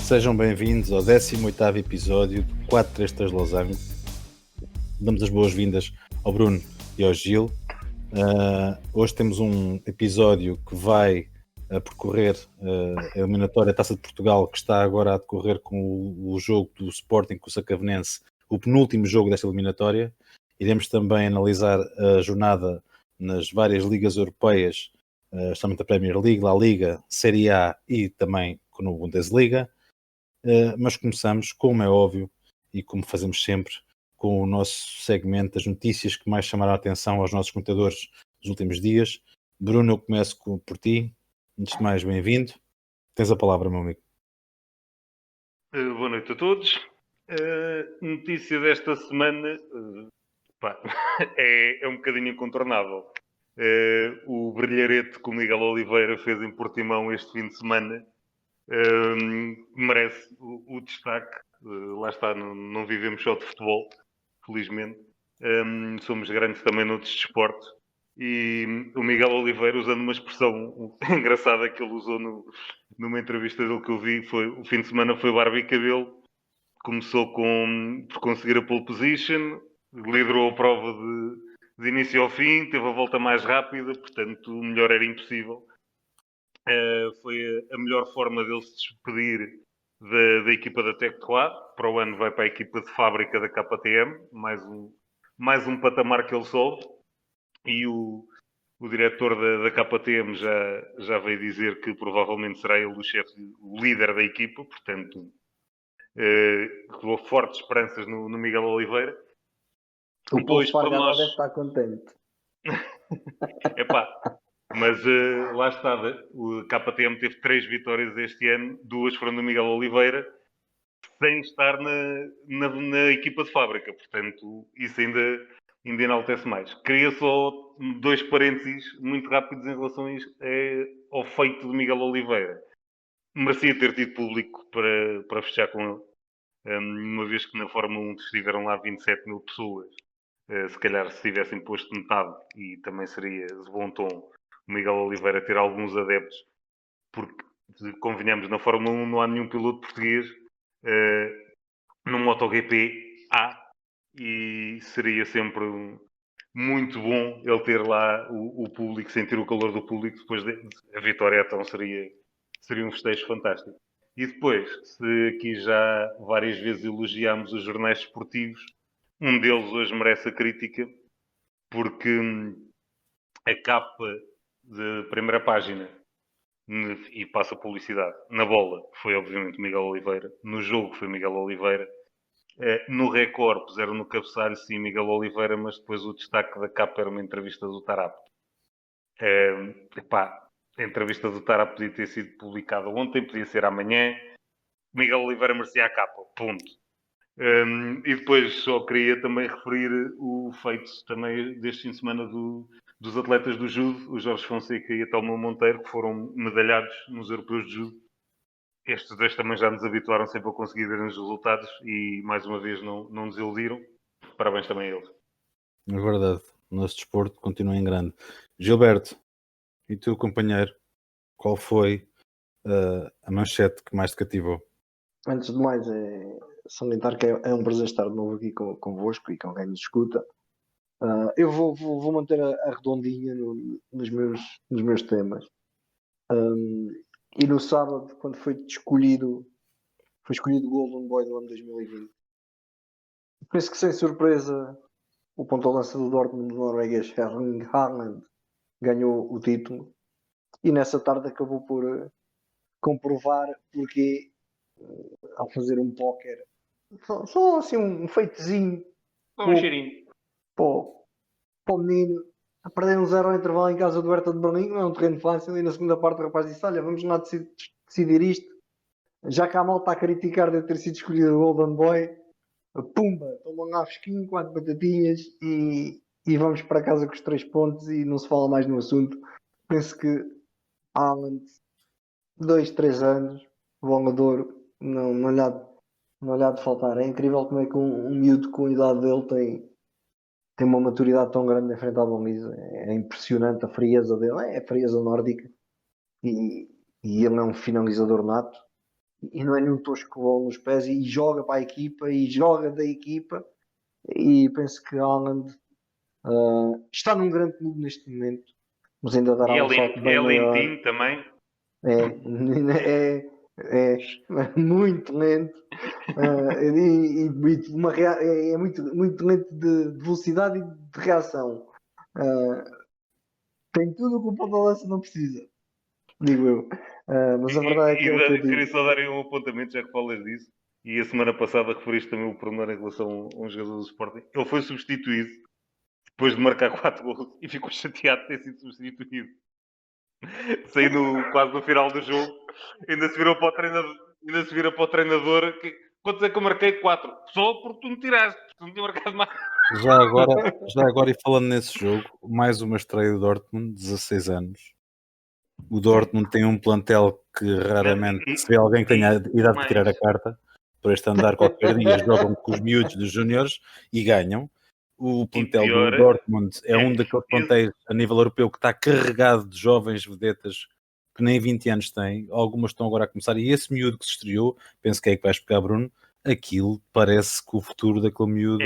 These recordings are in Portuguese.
Sejam bem-vindos ao 18º episódio do 433 Losango. Damos as boas-vindas ao Bruno e ao Gil. Hoje temos um episódio que vai percorrer a eliminatória Taça de Portugal, que está agora a decorrer com o jogo do Sporting com o Sacavnense, o penúltimo jogo desta eliminatória. Iremos também analisar a jornada nas várias ligas europeias, especialmente a Premier League, La Liga, Série A e também com a Bundesliga. Mas começamos, como é óbvio, e como fazemos sempre, com o nosso segmento das notícias que mais chamaram a atenção aos nossos comentadores nos últimos dias. Bruno, eu começo por ti. Antes de mais, bem-vindo. Tens a palavra, meu amigo. Boa noite a todos. Notícia desta semana é um bocadinho incontornável. O brilharete que o Miguel Oliveira fez em Portimão este fim de semana merece o destaque. Lá está, não vivemos só de futebol, felizmente. Somos grandes também noutros desportos. E o Miguel Oliveira, usando uma expressão engraçada que ele usou numa entrevista dele que eu vi, o fim de semana foi barba e cabelo. Começou por conseguir a pole position, liderou a prova de início ao fim, teve a volta mais rápida, portanto o melhor era impossível. Foi a melhor forma dele se despedir da equipa da Tec-Trois. Para o ano vai para a equipa de fábrica da KTM, mais um patamar que ele sobe. E o diretor da KTM já veio dizer que provavelmente será ele o líder da equipa, portanto dou fortes esperanças no Miguel Oliveira. O povo Espargata deve estar contente. Mas lá está, o KTM teve 3 vitórias este ano, 2 foram do Miguel Oliveira, sem estar na equipa de fábrica, portanto isso ainda enaltece mais. Queria só 2 parênteses muito rápidos em relação ao feito do Miguel Oliveira. Merecia ter tido público para fechar com ele. Uma vez que na Fórmula 1 estiveram lá 27 mil pessoas, se calhar se tivessem posto metade, e também seria de bom tom o Miguel Oliveira ter alguns adeptos, porque convenhamos, na Fórmula 1 não há nenhum piloto português, no MotoGP há, e seria sempre muito bom ele ter lá o público, sentir o calor do público depois da vitória, então seria um festejo fantástico. E depois, se aqui já várias vezes elogiámos os jornais esportivos, um deles hoje merece a crítica, porque a capa de primeira página, e passa publicidade, na bola foi obviamente Miguel Oliveira, no jogo foi Miguel Oliveira, no Record puseram no cabeçalho sim Miguel Oliveira, mas depois o destaque da capa era uma entrevista do Tarap. A entrevista do Tarap podia ter sido publicada ontem, podia ser amanhã. Miguel Oliveira merecia a capa, ponto. E depois só queria também referir o feito também deste fim de semana dos atletas do judo, o Jorge Fonseca e a Telma Monteiro, que foram medalhados nos europeus de judo. Estes dois também já nos habituaram sempre a conseguir ver os resultados e mais uma vez não desiludiram. Parabéns também a eles. É verdade, o nosso desporto continua em grande. Gilberto, e tu, companheiro, qual foi a manchete que mais te cativou? Antes de mais, salientar que é um prazer estar de novo aqui convosco e com quem nos escuta. Eu vou manter a redondinha nos meus temas. E no sábado, quando foi escolhido o Golden Boy do ano 2020, penso que sem surpresa o ponta-lança do Dortmund, do norueguês Erling Haaland, ganhou o título, e nessa tarde acabou por comprovar porque, ao fazer um póquer, só assim um feitozinho, Um cheirinho para o menino, a perder 1-0 ao intervalo em casa do Hertha de Berlim. Não é um terreno fácil, e na segunda parte o rapaz disse: olha, vamos lá decidir isto, já que a malta está a criticar de ter sido escolhido o Golden Boy, pumba, toma um fresquinho, 4 batatinhas e vamos para casa com os 3 pontos e não se fala mais no assunto. Penso que Haaland, 2-3 anos, bola de ouro, não lhe há de faltar. É incrível como é que um miúdo com a idade dele tem uma maturidade tão grande em frente à baliza. É impressionante a frieza dele, é a frieza nórdica, e ele é um finalizador nato. e não é nenhum tosco com bola nos pés e joga para a equipa e joga da equipa. E penso que Haaland está num grande clube neste momento, mas ainda E dará um salto bem é maior. lentinho também. É, é muito lento. É muito lento de velocidade e de reação. Tem tudo o que o ponta de lança não precisa, digo eu. Mas a verdade é que é o que eu Queria digo. só dar aí um apontamento, já que falas disso. E a semana passada referiste também o pormenor em relação a um jogador do Sporting. Ele foi substituído depois de marcar 4 gols e ficou chateado de ter sido substituído. Saindo quase no final do jogo, ainda se virou para o treinador. Quantos é que eu marquei? 4. Só porque tu me tiraste, porque tu não tinha marcado mais. Já agora, e falando nesse jogo, mais uma estreia do Dortmund, 16 anos. O Dortmund tem um plantel que raramente se vê alguém que tenha a idade de tirar a carta. Por este andar, qualquer dia jogam com os miúdos dos júniores e ganham. O plantel pior, do Dortmund é um é- daqueles plantéis a nível europeu que está carregado de jovens vedetas que nem 20 anos têm. Algumas estão agora a começar. E esse miúdo que se estreou, penso que é que vais pegar, Bruno, aquilo parece que o futuro daquele miúdo...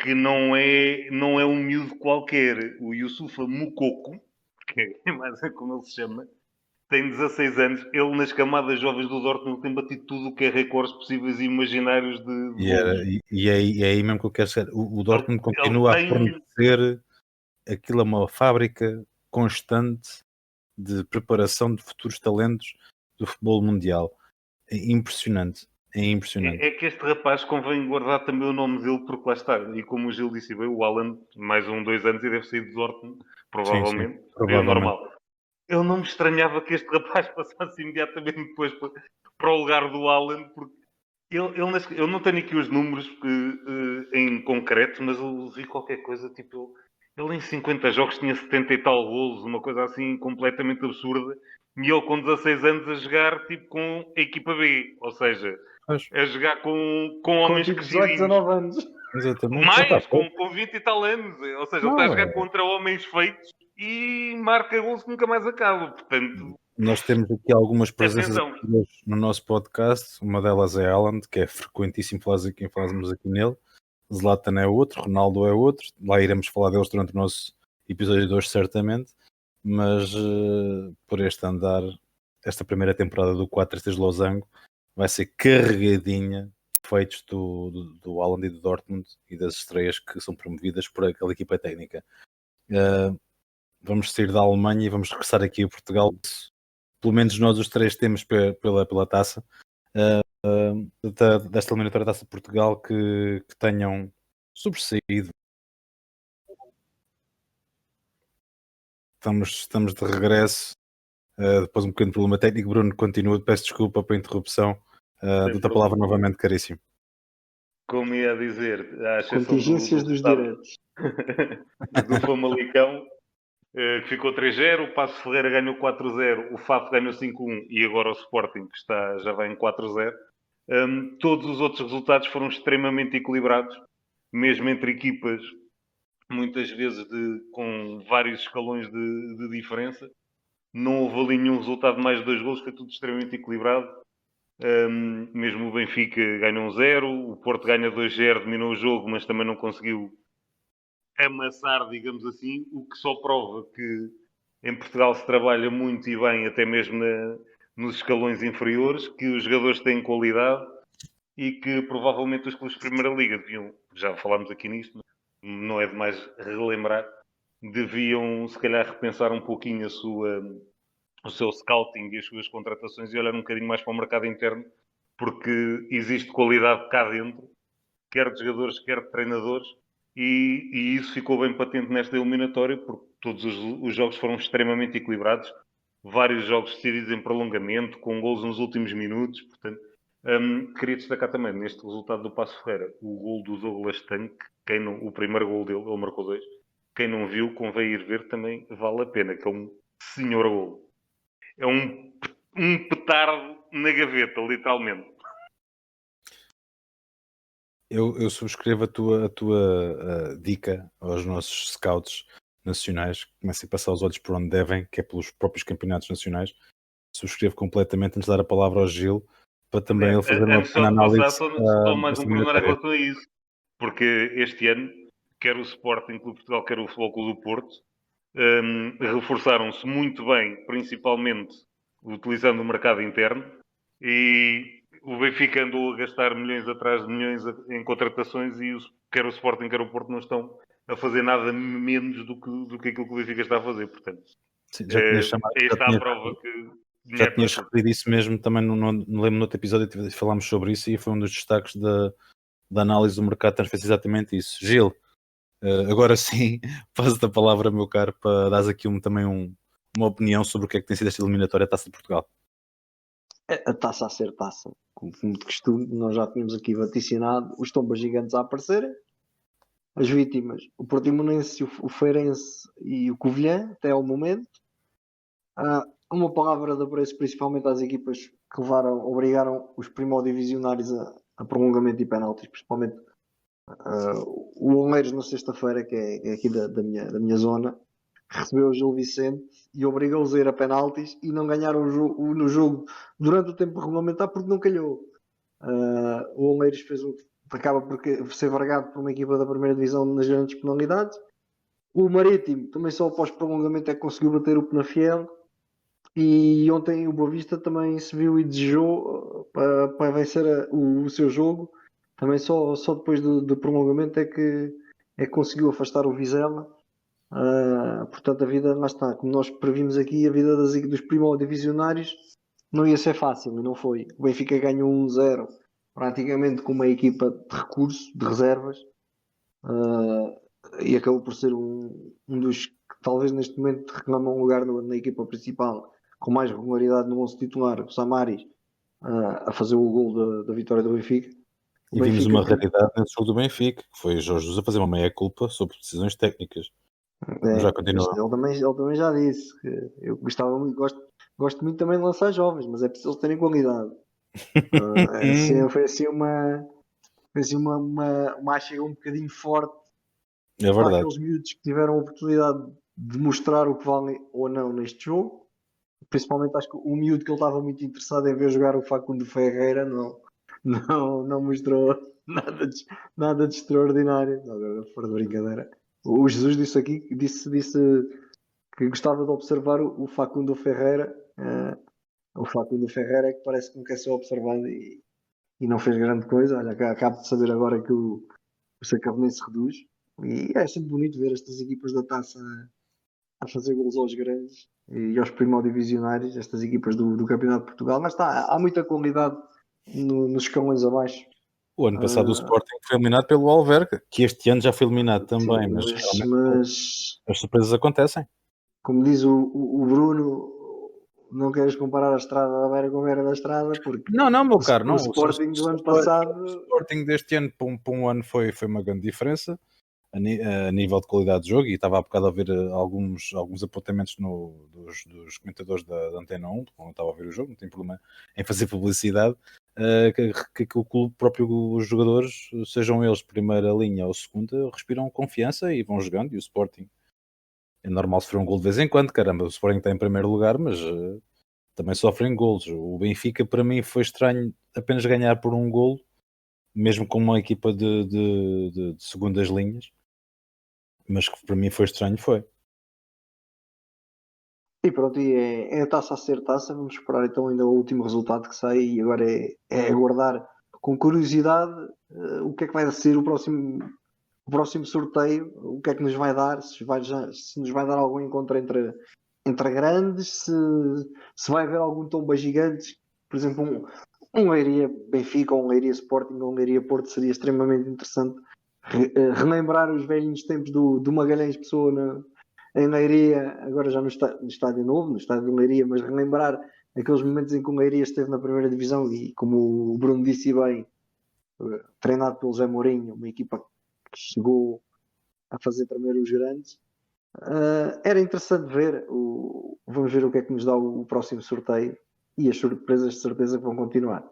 que não é um miúdo qualquer. O Yusufa Mukoko, que é mais como ele se chama, tem 16 anos. Ele, nas camadas jovens do Dortmund, tem batido tudo o que é recordes possíveis e imaginários de golos. E é aí mesmo que eu quero ser. O Dortmund Ele continua a tem... fornecer aquilo, é uma fábrica constante de preparação de futuros talentos do futebol mundial. É impressionante. É impressionante. É que este rapaz convém guardar também o nome dele, porque lá está. E como o Gil disse bem, o Haaland, mais 2 anos e deve sair do Dortmund, Sim, provavelmente. É o provavelmente. normal. Eu não me estranhava que este rapaz passasse imediatamente depois para o lugar do Haaland, porque eu não tenho aqui os números em concreto, mas eu vi qualquer coisa, tipo, ele em 50 jogos tinha 70 e tal golos, uma coisa assim completamente absurda, e ele com 16 anos a jogar tipo com a equipa B, ou seja, Pois, a jogar com Com homens tipo 18, crescidinhos. 19 anos. exatamente. Epá, Mais, com 20 e tal anos. Ou seja, ele está a não, jogar contra homens feitos e marca gols que nunca mais acaba. Portanto, nós temos aqui algumas presenças atenção. aqui no nosso podcast. Uma delas é Haaland, que é frequentíssimo quem falamos aqui nele. Zlatan é outro, Ronaldo é outro. Lá iremos falar deles durante o nosso episódio de hoje, certamente. Mas por este andar, esta primeira temporada do 4-3 Losango vai ser carregadinha de feitos do Haaland e do Dortmund e das estreias que são promovidas por aquela equipa técnica. Vamos sair da Alemanha e vamos regressar aqui a Portugal. Pelo menos nós os três temos pela taça desta eliminatória da Taça de Portugal que tenham sobressaído. Estamos de regresso. Depois um bocadinho de problema técnico. Bruno, continua. Peço desculpa pela interrupção. Dou-te a palavra novamente, caríssimo. Como ia dizer, à exceção Contingências dos resultado direitos. do Famalicão, que ficou 3-0, o Paço Ferreira ganhou 4-0, o Faf ganhou 5-1 e agora o Sporting, que já vai em 4-0. Todos os outros resultados foram extremamente equilibrados, mesmo entre equipas, muitas vezes com vários escalões de diferença. Não houve ali nenhum resultado de mais de 2 golos, foi tudo extremamente equilibrado. Mesmo o Benfica ganhou 1-0, o Porto ganha 2-0, dominou o jogo, mas também não conseguiu amassar, digamos assim, o que só prova que em Portugal se trabalha muito e bem, até mesmo nos escalões inferiores, que os jogadores têm qualidade e que provavelmente os clubes de Primeira Liga deviam, já falámos aqui nisto, não é demais relembrar, deviam se calhar repensar um pouquinho o seu scouting e as suas contratações e olhar um bocadinho mais para o mercado interno, porque existe qualidade cá dentro, quer de jogadores, quer de treinadores, e isso ficou bem patente nesta eliminatória, porque todos os jogos foram extremamente equilibrados, vários jogos decididos em prolongamento, com gols nos últimos minutos, portanto, queria destacar também neste resultado do Paço Ferreira o gol do Douglas Tanque, o primeiro gol dele, ele marcou 2. Quem não viu, convém ir ver, também vale a pena, que é um senhor gol. É um petardo na gaveta, literalmente. Eu subscrevo a tua dica aos nossos scouts nacionais, que comecem a passar os olhos por onde devem, que é pelos próprios campeonatos nacionais. Subscrevo completamente. Antes de dar a palavra ao Gil, para também ele fazer uma Antes só pequena de passar, análise só mais desta um pormenor em eliminatória. relação a isso. Porque este ano, quer o Sporting Clube de Portugal, quer o Futebol Clube do Porto, reforçaram-se muito bem, principalmente utilizando o mercado interno, e o Benfica andou a gastar milhões atrás de milhões em contratações e quer o Sporting, quer o Porto não estão a fazer nada menos do que aquilo que o Benfica está a fazer. Portanto, Sim, já tinhas chamado, aí está a prova que já dinheiro não é tinhas tudo. referido isso mesmo, também não lembro no outro episódio falámos sobre isso e foi um dos destaques da análise do mercado de transferência, exatamente isso. Gil, agora sim, passo-te a palavra, meu caro, para dares aqui também uma opinião sobre o que é que tem sido esta eliminatória à Taça de Portugal. A taça a ser taça, como de costume, nós já tínhamos aqui vaticinado os tombas gigantes a aparecerem, as vítimas, o Portimonense, o Feirense e o Covilhã, até ao momento. Uma palavra de apreço principalmente às equipas que obrigaram os primodivisionários a prolongamento e penaltis, principalmente o Olmeiros na sexta-feira, que é aqui da minha zona, recebeu o Gil Vicente e obrigou-os a ir a penaltis e não ganharam no jogo durante o tempo regulamentar porque não calhou. O Olmeiros acaba por ser vargado por uma equipa da primeira divisão nas grandes penalidades. O Marítimo também só após prolongamento é que conseguiu bater o Penafiel. E ontem o Boa Vista também se viu e desejou para vencer o seu jogo. Também só depois do prolongamento é que conseguiu afastar o Vizela. Portanto, a vida, lá está, como nós previmos aqui, a vida dos primodivisionários não ia ser fácil e não foi. O Benfica ganhou 1-0 praticamente com uma equipa de recurso, de reservas, e acabou por ser um dos que talvez neste momento reclamam um lugar na equipa principal com mais regularidade no 11 titular, o Samaris, a fazer o gol da vitória do Benfica. E vimos uma raridade nesse jogo do Benfica, que foi Jorge Jesus a fazer uma meia-culpa sobre decisões técnicas. Já continua. Ele também já disse que eu gostava muito, gosto muito também de lançar jovens, mas é preciso eles terem qualidade. Foi assim uma chega um bocadinho forte É para verdade. aqueles miúdos que tiveram a oportunidade de mostrar o que valem ou não neste jogo. Principalmente acho que o miúdo que ele estava muito interessado em ver jogar o Facundo Ferreira não mostrou nada de extraordinário. Agora, fora de brincadeira. O Jesus disse que gostava de observar o Facundo Ferreira. O Facundo Ferreira é que parece que não quer ser observado e não fez grande coisa. Olha, acabo de saber agora que o Sacavenense reduz. E é sempre bonito ver estas equipas da taça a fazer gols aos grandes e aos primodivisionários, estas equipas do Campeonato de Portugal. Mas está, há muita qualidade nos escalões abaixo. O ano passado o Sporting foi eliminado pelo Alverca, que este ano já foi eliminado também, Sim, mas as surpresas acontecem. Como diz o Bruno, não queres comparar a Estrada da Beira com a Beira da Estrada, porque Não, meu caro, não. o Sporting do ano passado... O Sporting deste ano para um ano foi uma grande diferença a nível de qualidade de jogo, e estava há bocado a ver alguns apontamentos dos comentadores da Antena 1, quando estava a ver o jogo, não tem problema em fazer publicidade, que o clube próprio, os jogadores, sejam eles primeira linha ou segunda, respiram confiança e vão jogando, e o Sporting é normal sofrer um gol de vez em quando, caramba, o Sporting está em primeiro lugar, mas também sofrem golos. O Benfica, para mim, foi estranho apenas ganhar por um golo, mesmo com uma equipa de segundas linhas, mas que para mim foi estranho, foi. E pronto, e é a taça a ser taça. Vamos esperar então ainda o último resultado que sai e agora é aguardar com curiosidade o que é que vai ser o próximo sorteio, o que é que nos vai dar, se nos vai dar algum encontro entre grandes, se vai haver algum tomba gigantes, por exemplo, um Leiria Benfica, um Leiria Sporting, um Leiria Porto, seria extremamente interessante relembrar os velhos tempos do Magalhães Pessoa em Leiria, agora já no estádio novo, no estádio de Leiria, mas relembrar aqueles momentos em que o Leiria esteve na primeira divisão e, como o Bruno disse bem, treinado pelo Zé Mourinho, uma equipa que chegou a fazer tremer os grandes. Era interessante ver, vamos ver o que é que nos dá o próximo sorteio e as surpresas de certeza que vão continuar.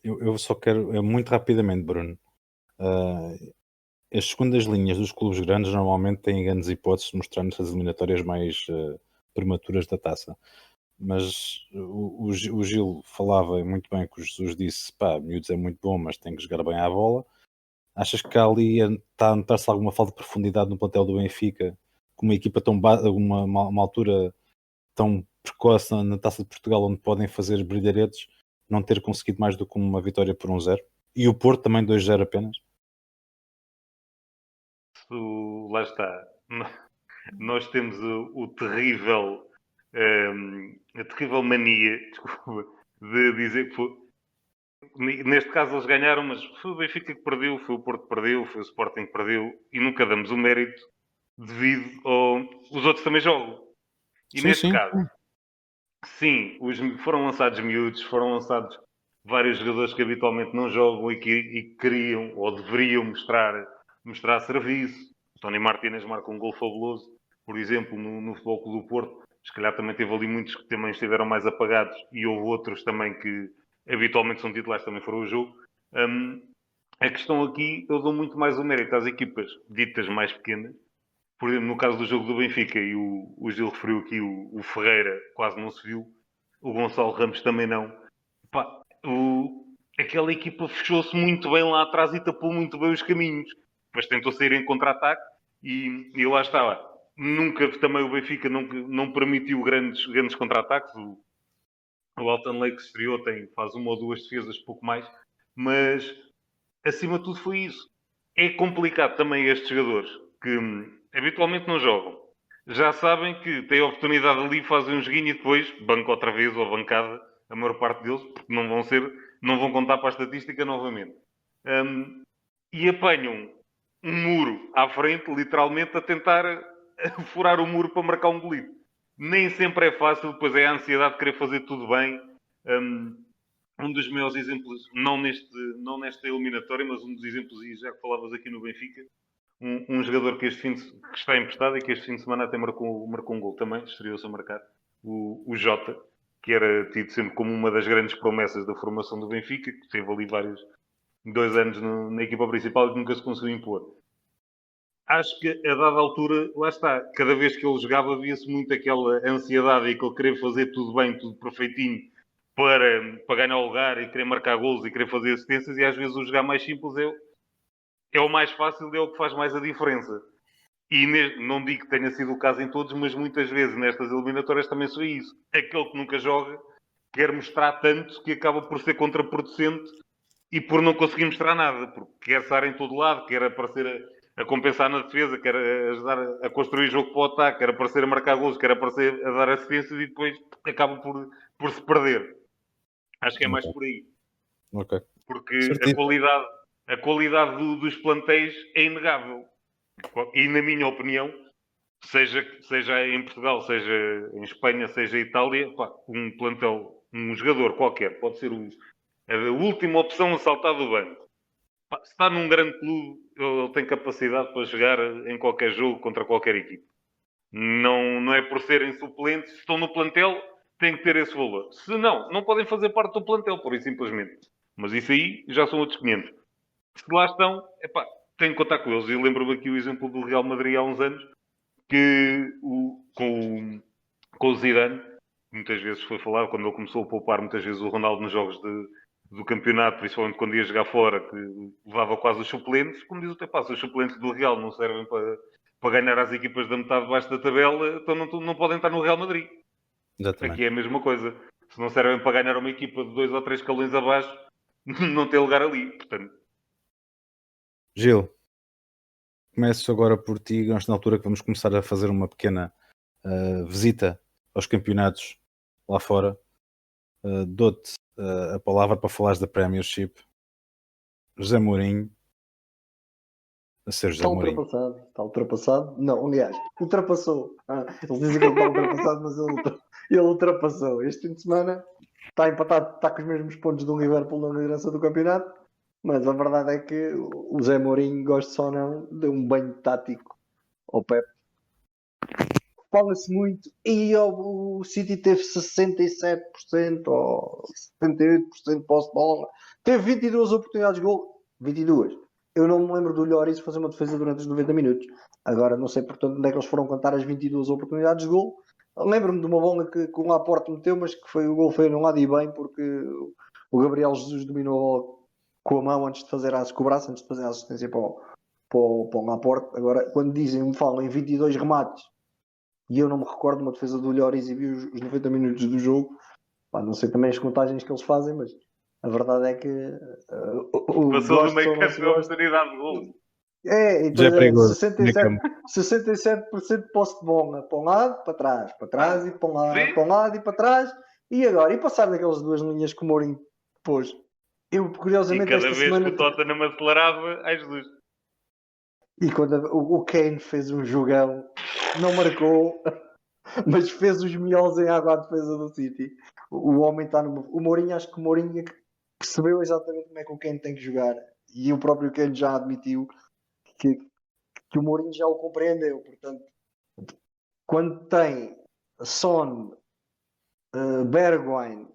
Eu só quero, muito rapidamente, Bruno, as segundas linhas dos clubes grandes normalmente têm grandes hipóteses de mostrar nessas eliminatórias mais prematuras da taça. Mas o Gil falava muito bem que o Jesus disse: pá, miúdos é muito bom, mas tem que jogar bem à bola. Achas que ali está a notar-se alguma falta de profundidade no plantel do Benfica, com uma equipa tão uma altura tão precoce na Taça de Portugal, onde podem fazer brilharetes, não ter conseguido mais do que uma vitória por 1-0? E o Porto também 2-0 apenas? Lá está. Nós temos a terrível mania, desculpa, de dizer que foi. Neste caso eles ganharam, mas foi o Benfica que perdeu, foi o Porto que perdeu, foi o Sporting que perdeu, e nunca damos o mérito devido ao. Os outros também jogam. E Sim, neste sim. caso, sim, foram lançados miúdos, foram lançados vários jogadores que habitualmente não jogam e que queriam ou deveriam mostrar serviço. O Tony Martínez marca um gol fabuloso, por exemplo, no Futebol Clube do Porto. Se calhar também teve ali muitos que também estiveram mais apagados e houve outros também que habitualmente são titulares, também foram o jogo. A questão aqui, eu dou muito mais o mérito às equipas ditas mais pequenas. Por exemplo, no caso do jogo do Benfica, e o Gil referiu aqui, o Ferreira quase não se viu, o Gonçalo Ramos também não. Pá, aquela equipa fechou-se muito bem lá atrás e tapou muito bem os caminhos. Depois tentou sair em contra-ataque e lá estava. Nunca também o Benfica não permitiu grandes contra-ataques. O Alton Lake estreou, faz uma ou duas defesas, pouco mais. Mas, acima de tudo, foi isso. É complicado também estes jogadores que habitualmente não jogam. Já sabem que têm a oportunidade ali, fazem um joguinho e depois banco outra vez ou bancada, a maior parte deles, porque não vão contar para a estatística novamente. E apanham um muro à frente, literalmente, a tentar furar o muro para marcar um golito. Nem sempre é fácil, depois é a ansiedade de querer fazer tudo bem. Um dos meus exemplos, não nesta eliminatória, mas um dos exemplos, e já que falavas aqui no Benfica, um jogador que que está emprestado e que este fim de semana até marcou um gol também, estreou-se a marcar, o Jota, que era tido sempre como uma das grandes promessas da formação do Benfica, que teve ali 2 anos na equipa principal e que nunca se conseguiu impor. Acho que a dada altura, lá está, cada vez que ele jogava via-se muito aquela ansiedade e aquele querer fazer tudo bem, tudo perfeitinho, para ganhar o lugar e querer marcar golos e querer fazer assistências, e às vezes o jogar mais simples é o mais fácil e é o que faz mais a diferença. E não digo que tenha sido o caso em todos, mas muitas vezes nestas eliminatórias também foi isso. Aquele que nunca joga quer mostrar tanto que acaba por ser contraproducente e por não conseguir mostrar nada, porque quer estar em todo lado, quer aparecer a compensar na defesa, quer ajudar a construir jogo para o ataque, quer aparecer a marcar gols, quer aparecer a dar assistências e depois acaba por se perder. Acho que é mais por aí. Ok. Porque a qualidade dos plantéis é inegável. E na minha opinião, seja em Portugal, seja em Espanha, seja em Itália, um plantel, um jogador qualquer, pode ser a última opção a saltar do banco. Se está num grande clube, ele tem capacidade para jogar em qualquer jogo contra qualquer equipe. Não é por serem suplentes, se estão no plantel, têm que ter esse valor. Se não podem fazer parte do plantel, por e simplesmente. Mas isso aí já são outros 500. Se lá estão, tenho que contar com eles. E lembro-me aqui o exemplo do Real Madrid há uns anos, que com o Zidane, muitas vezes foi falado, quando ele começou a poupar muitas vezes o Ronaldo nos jogos do campeonato, principalmente quando ia jogar fora, que levava quase os suplentes, como diz o Tepasso, os suplentes do Real não servem para ganhar as equipas da metade de baixo da tabela, então não podem estar no Real Madrid. Exatamente. Aqui é a mesma coisa. Se não servem para ganhar uma equipa de 2 ou 3 escalões abaixo, não tem lugar ali. Portanto... Gil, começo agora por ti, nós na altura que vamos começar a fazer uma pequena visita aos campeonatos lá fora. Dou-te a palavra para falares da Premiership. José Mourinho, a ser José Mourinho. Está ultrapassado. Não, aliás, ultrapassou. Eles dizem que ele está ultrapassado, mas ele ultrapassou. Este fim de semana está empatado, está com os mesmos pontos do Liverpool na liderança do campeonato, mas a verdade é que o José Mourinho, goste só ou não, deu um banho tático ao Pep. Fala-se muito e o City teve 67% ou 78% de posse de bola, teve 22 oportunidades de gol. 22. Eu não me lembro do Lloris fazer uma defesa durante os 90 minutos. Agora não sei, portanto, onde é que eles foram contar as 22 oportunidades de gol, Lembro-me de uma bola que o Laporte meteu, mas que foi o gol foi anulado e bem, porque o Gabriel Jesus dominou a bola com a mão antes de fazer com o braço, antes de fazer a assistência para o Laporte. Agora, quando me falam em 22 remates, e eu não me recordo de uma defesa do Lloris e vi os 90 minutos do jogo, pá, não sei também as contagens que eles fazem, mas a verdade é que Passou do gosto meio ou não campo se e a gosta. oportunidade de gol. É, Já é então perigoso. Meio 67%, campo. 67% de posse de bola, para um lado, para trás e Sim. para um lado e para trás. E agora? E passar daquelas duas linhas que o Mourinho pôs. Eu, E curiosamente, cada esta vez que semana. o Tottenham acelerava, ai Jesus. E quando o Kane fez um jogão, não marcou, mas fez os melhores em água à defesa do City. O homem está no. O Mourinho, acho que o Mourinho percebeu exatamente como é que o Kane tem que jogar. E o próprio Kane já admitiu que, que o Mourinho já o compreendeu. Portanto, quando tem Son, Bergwijn,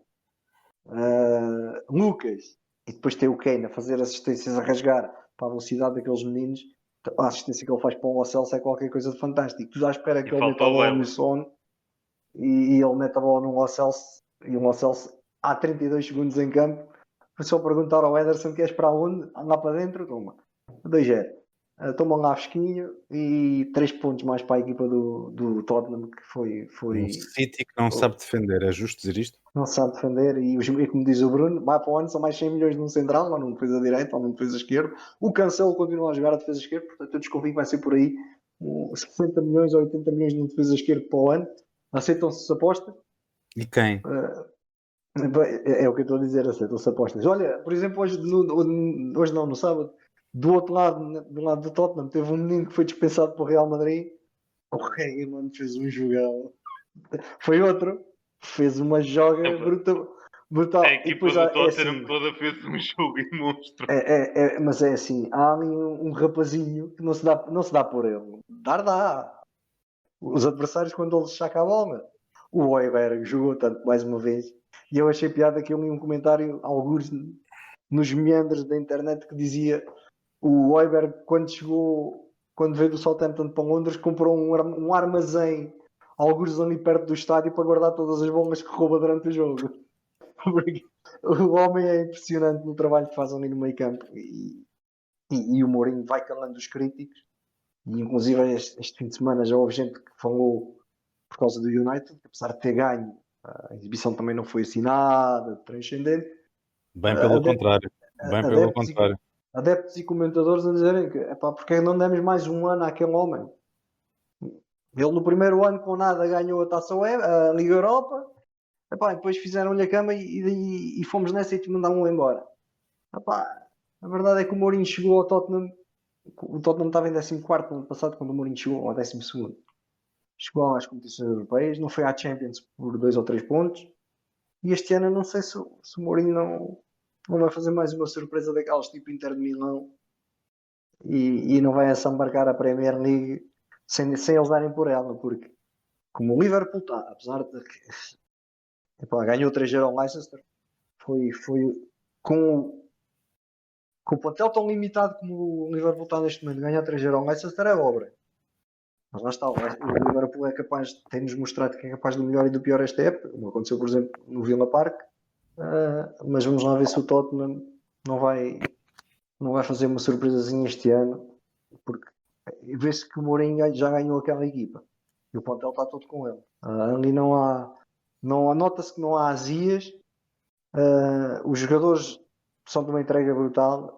Lucas e depois tem o Kane a fazer assistências a rasgar para a velocidade daqueles meninos, a assistência que ele faz para o Lo Celso é qualquer coisa de fantástico. Tu já espera E que ele meta falta a o bola Bale. no Son e ele mete a bola no Lo Celso e o Lo Celso há 32 segundos em campo. Foi só perguntar ao Ederson: queres para onde? Andar para dentro? Toma. 2-0. Toma lá fresquinho e 3 pontos mais para a equipa do Tottenham, que Um City que não sabe defender, é justo dizer isto? não sabe defender. E como diz o Bruno, vai para o ano, são mais 100 milhões num central, ou num defesa direita, ou num defesa esquerdo. O Cancelo continua a jogar a defesa esquerda, portanto eu desconfio que vai ser por aí 60 milhões ou 80 milhões num defesa esquerdo para o ano. Aceitam-se apostas? E quem? É o que eu estou a dizer, aceitam-se apostas. Olha, por exemplo, hoje não, no sábado, do outro lado, do lado do Tottenham, teve um menino que foi dispensado para o Real Madrid. O rei, mano, fez um jogão. Foi outro, fez uma joga brutal. A E equipa depois do é Tottenham assim, toda fez um jogo em monstro. mas é assim, há ali um rapazinho que não se dá por ele. Dá. Os adversários quando eles sacam a bola. O Højbjerg jogou tanto mais uma vez. E eu achei piada que eu li um comentário, alguns nos meandros da internet, que dizia o Højbjerg quando veio do Southampton para Londres, comprou um armazém, alguns ali perto do estádio, para guardar todas as bombas que rouba durante o jogo. Porque o homem é impressionante no trabalho que faz ali no meio campo. E o Mourinho vai calando os críticos. E inclusive este fim de semana já houve gente que falou por causa do United, apesar de ter ganho, a exibição também não foi assim nada transcendente. Bem pelo contrário. Bem pelo Adeptos contrário. adeptos e comentadores a dizerem que porque não demos mais um ano àquele homem. Ele no primeiro ano com nada ganhou a Taça Web, a Liga Europa, depois fizeram-lhe a cama e fomos nessa e te mandaram embora. A verdade é que o Mourinho chegou ao Tottenham, o Tottenham estava em 14º no ano passado, quando o Mourinho chegou ao 12º. Chegou às competições europeias, não foi à Champions por 2 ou 3 pontos. E este ano eu não sei se o Mourinho não vai fazer mais uma surpresa daquelas tipo Inter de Milão e não vai assambarcar a Premier League sem eles darem por ela, porque como o Liverpool está, apesar de que ganhou 3-0 ao Leicester, foi com o plantel tão limitado como o Liverpool está neste momento, ganhar 3-0 ao Leicester é obra. Mas lá está, o Liverpool tem-nos mostrado que é capaz do melhor e do pior esta época, como aconteceu, por exemplo, no Villa Park. Mas vamos lá ver se o Tottenham não vai fazer uma surpresazinha este ano, porque vê-se que o Mourinho já ganhou aquela equipa e o plantel está todo com ele. Ali nota-se que não há azias. Os jogadores são de uma entrega brutal.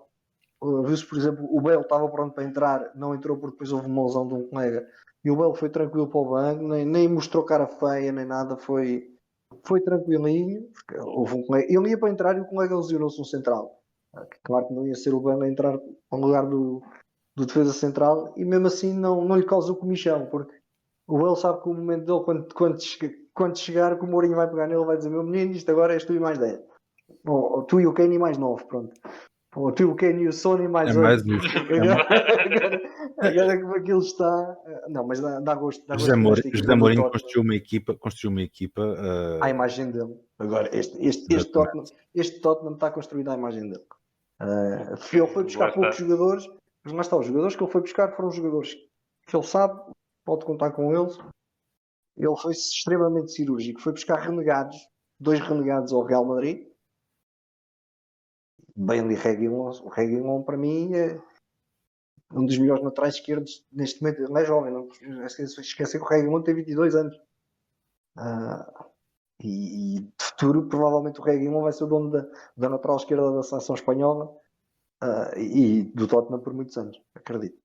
Viu-se, por exemplo, o Bale estava pronto para entrar, não entrou porque depois houve uma lesão de um colega e o Bale foi tranquilo para o banco, nem mostrou cara feia nem nada, foi tranquilinho. Houve um colega, ele ia para entrar e o colega lesionou-se no central. Claro que não ia ser o Bale a entrar no lugar do defesa central e mesmo assim não lhe causou comichão, porque o Bale sabe que o momento dele, quando chegar, que o Mourinho vai pegar nele, vai dizer: meu menino, isto agora és tu e mais 10. Ou tu e o Kane e mais 9, pronto. Ou tu, o Kane e o Sony mais É 8. mais isso. Agora como aquilo está. Não, mas dá gosto. José Mourinho construiu uma equipa à imagem dele. Agora, este Tottenham está construído à imagem dele. Ele foi buscar poucos jogadores, mas lá está, os jogadores que ele foi buscar foram jogadores que ele sabe, pode contar com eles ele foi extremamente cirúrgico. Foi buscar renegados, 2 renegados ao Real Madrid. Bem ali, Reguilon. O Reguilon, para mim, é um dos melhores laterais esquerdos neste momento. Ele é jovem, não esquecer que o Reguilon tem 22 anos. E de futuro, provavelmente, o Reguilon vai ser o dono da lateral esquerda da seleção espanhola e do Tottenham por muitos anos, acredito.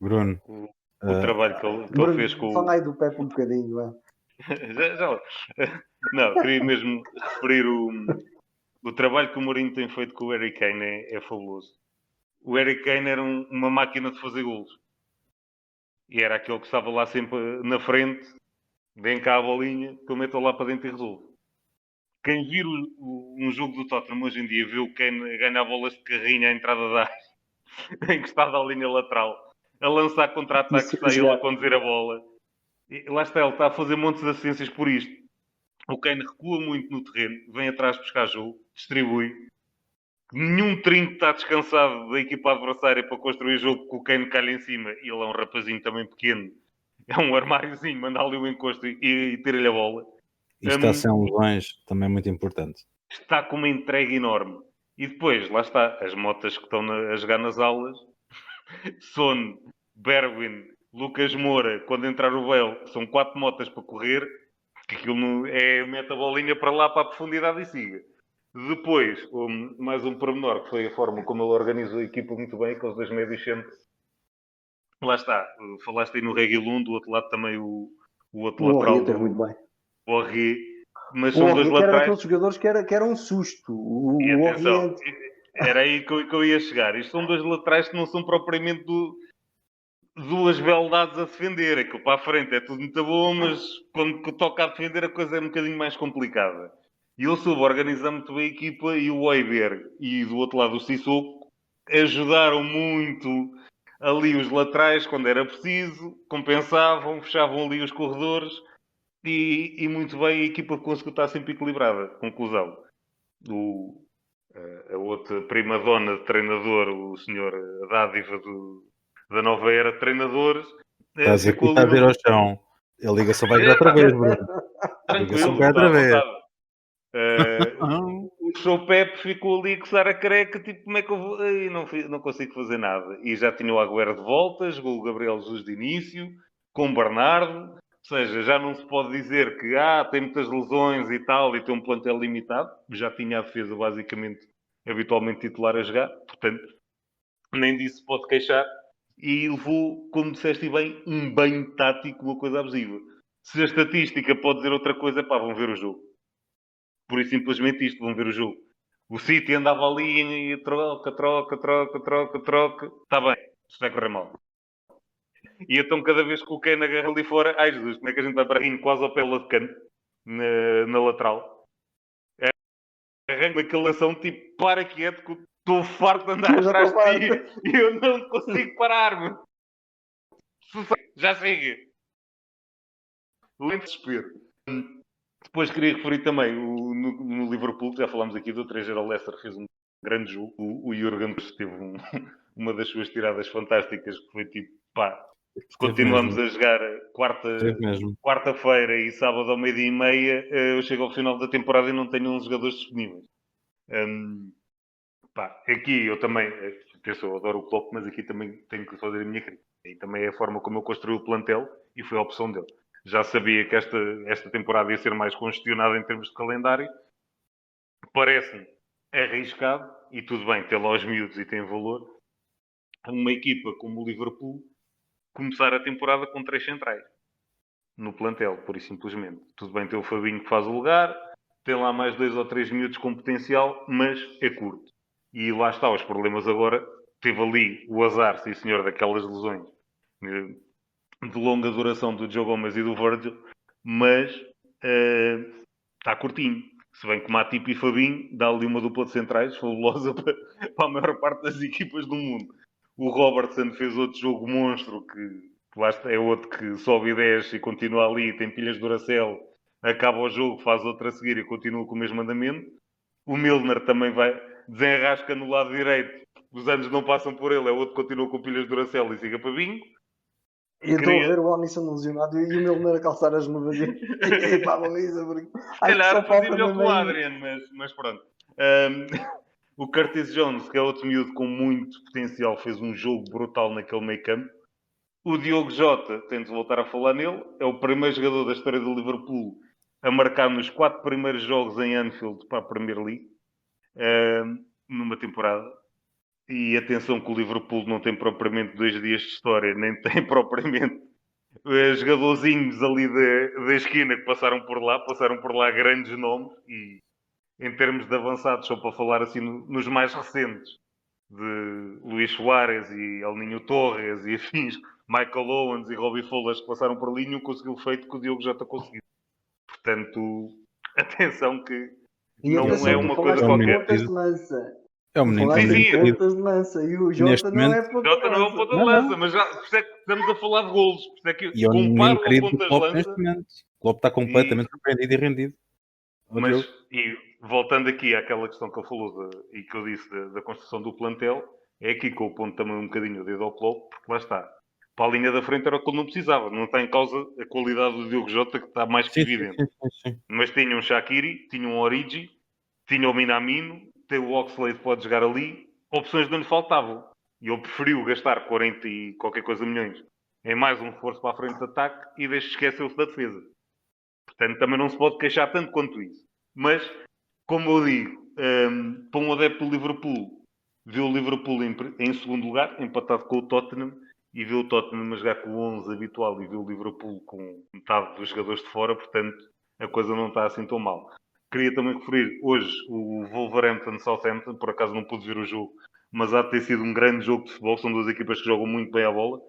Bruno, O trabalho que ele Bruno, fez com fala aí do Pepe um bocadinho. já. Não, queria mesmo referir o trabalho que o Mourinho tem feito com o Harry Kane é fabuloso. O Harry Kane era uma máquina de fazer golos. E era aquele que estava lá sempre na frente, vem cá a bolinha, que eu meto lá para dentro e resolvo. Quem vir um jogo do Tottenham hoje em dia, vê o Kane ganhar bolas de carrinho à entrada da área, encostado à linha lateral, a lançar contra-ataques, está ele a conduzir a bola. E lá está, ele está a fazer montes de assistências por isto. O Kane recua muito no terreno, vem atrás buscar jogo, distribui. Nenhum trinco está descansado da equipa adversária para construir jogo, porque o Kane calha em cima. E ele é um rapazinho também pequeno. É um armáriozinho, manda ali o encosto e tira-lhe a bola. e está sem lesões, também é muito importante. Está com uma entrega enorme. E depois, lá está, as motas que estão a jogar nas aulas. Son, Berwin, Lucas Moura, quando entrar o Bale, são 4 motas para correr. Que aquilo mete a bolinha para lá, para a profundidade e siga. Depois, mais um pormenor, que foi a forma como ele organizou a equipa muito bem, aqueles 2 médios sempre. Lá está, falaste aí no Reguilon, do outro lado também o outro O lateral. Henry teve muito bem. O Henry, mas O são dois Henry, que era laterais. daqueles jogadores que era um susto. E O atenção, Henry era aí que eu ia chegar. Isto são 2 laterais que não são propriamente duas beldades a defender. Aquilo para a frente é tudo muito bom, mas quando toca a defender a coisa é um bocadinho mais complicada. E ele soube organizar muito bem a equipa e o Weiber e do outro lado o Sissoko ajudaram muito ali os laterais quando era preciso, compensavam, fechavam ali os corredores e muito bem a equipa conseguiu estar sempre equilibrada. Conclusão. A outra prima-dona de treinador, o senhor Dádiva da nova era de treinadores. Estás aqui, está a ver ao chão. A ligação vai vir outra vez, Bruno. A ligação vai outra vez. O Sr. Pepe ficou ali a coçar a careca, tipo, como é que eu vou? Ai, não consigo fazer nada. E já tinha o Agüero de volta, jogou o Gabriel Jesus de início, com o Bernardo. Ou seja, já não se pode dizer que tem muitas lesões e tal, e tem um plantel limitado. Já tinha a defesa basicamente habitualmente titular a jogar. Portanto, nem disso se pode queixar. E levou, como disseste bem, um banho tático, uma coisa abusiva. Se a estatística pode dizer outra coisa, vão ver o jogo. Por isso, simplesmente isto, vão ver o jogo. O City andava ali e troca. Está bem, isto vai correr mal. E então, cada vez que o Kane agarra ali fora, ai Jesus, como é que a gente vai para rindo quase ao pé de canto, na lateral. Arranca aquela ação tipo, para quieto, que estou farto de andar atrás de ti e eu não consigo parar-me. Já chega. Lento desespero. Depois queria referir também no Liverpool, já falámos aqui do 3-0 ao Leicester, fez um grande jogo. O Jurgen teve uma das suas tiradas fantásticas, que foi tipo, se continuamos a jogar quarta-feira e sábado ao 12h30, eu chego ao final da temporada e não tenho uns jogadores disponíveis. Aqui eu também, eu adoro o Klopp, mas aqui também tenho que fazer a minha crítica. E também é a forma como eu construí o plantel e foi a opção dele. Já sabia que esta temporada ia ser mais congestionada em termos de calendário. Parece-me arriscado, e tudo bem, ter lá os miúdos e tem valor, uma equipa como o Liverpool começar a temporada com 3 centrais no plantel, pura e simplesmente. Tudo bem ter o Fabinho que faz o lugar, tem lá mais 2 ou 3 miúdos com potencial, mas é curto. E lá está, os problemas agora. Teve ali o azar, sim senhor, daquelas lesões de longa duração do Joe Gomez e do Virgil, mas está curtinho. Se bem que Matip e Fabinho dá ali uma dupla de centrais fabulosa para a maior parte das equipas do mundo. O Robertson fez outro jogo monstro, que lá está, é outro que sobe e desce e continua ali, tem pilhas de Duracell, acaba o jogo, faz outra a seguir e continua com o mesmo andamento. O Milner também vai, desenrasca no lado direito, os anos não passam por ele, é outro que continua com pilhas de Duracell e siga para bingo. Eu estou a ver o Alisson lesionado e o Milner a calçar as luvas e para a baliza, porque Se acho que só calhar fazia falta melhor mesmo que o aí. Adrian, mas pronto. Um, o Curtis Jones, que é outro miúdo com muito potencial, fez um jogo brutal naquele meio campo. O Diogo Jota, tem de voltar a falar nele, é o primeiro jogador da história do Liverpool a marcar nos 4 primeiros jogos em Anfield para a Premier League, numa temporada. E atenção que o Liverpool não tem propriamente 2 dias de história, nem tem propriamente jogadorzinhos ali da esquina que passaram por lá grandes nomes, e em termos de avançados, só para falar assim nos mais recentes, de Luís Soares e El Ninho Torres e afins, Michael Owens e Robbie Fowler que passaram por ali, não conseguiu o feito que o Diogo já está conseguindo. Portanto, atenção que E não é atenção, tu uma coisa falaste em qualquer. pontas de lança. É o Tu menino falaste Sim, em sim. pontas de lança e o Jota Neste não é momento- ponta de Jota não é um lança. ponta de Não, lança, não. mas já, por isso é que estamos a falar de golos. Por isso é que E é o menino comparo a querido do pontas de Klopp lança. neste momento. O Klopp está completamente surpreendido e rendido. ao Mas, Diogo. e voltando aqui àquela questão que ele falou e que eu disse da construção do plantel, é aqui que eu ponto também um bocadinho o dedo ao Klopp, porque lá está. Para a linha da frente era o que ele não precisava. Não está em causa a qualidade do Diogo Jota, que está mais que Sim, sim, evidente. sim. Mas tinha um Shaqiri, tinha um Origi, tinha o Minamino, tem o Oxlade que pode jogar ali. Opções não lhe faltavam. E ele preferiu gastar 40 e qualquer coisa milhões em mais um reforço para a frente de ataque e esqueceu-se da defesa. Portanto, também não se pode queixar tanto quanto isso. Mas, como eu digo, para um adepto do Liverpool, viu o Liverpool em segundo lugar, empatado com o Tottenham, e viu o Tottenham a jogar com o 11 habitual e viu o Liverpool com metade dos jogadores de fora, portanto, a coisa não está assim tão mal. Queria também referir, hoje, o Wolverhampton-Southampton, por acaso não pude ver o jogo, mas há de ter sido um grande jogo de futebol, são duas equipas que jogam muito bem a bola.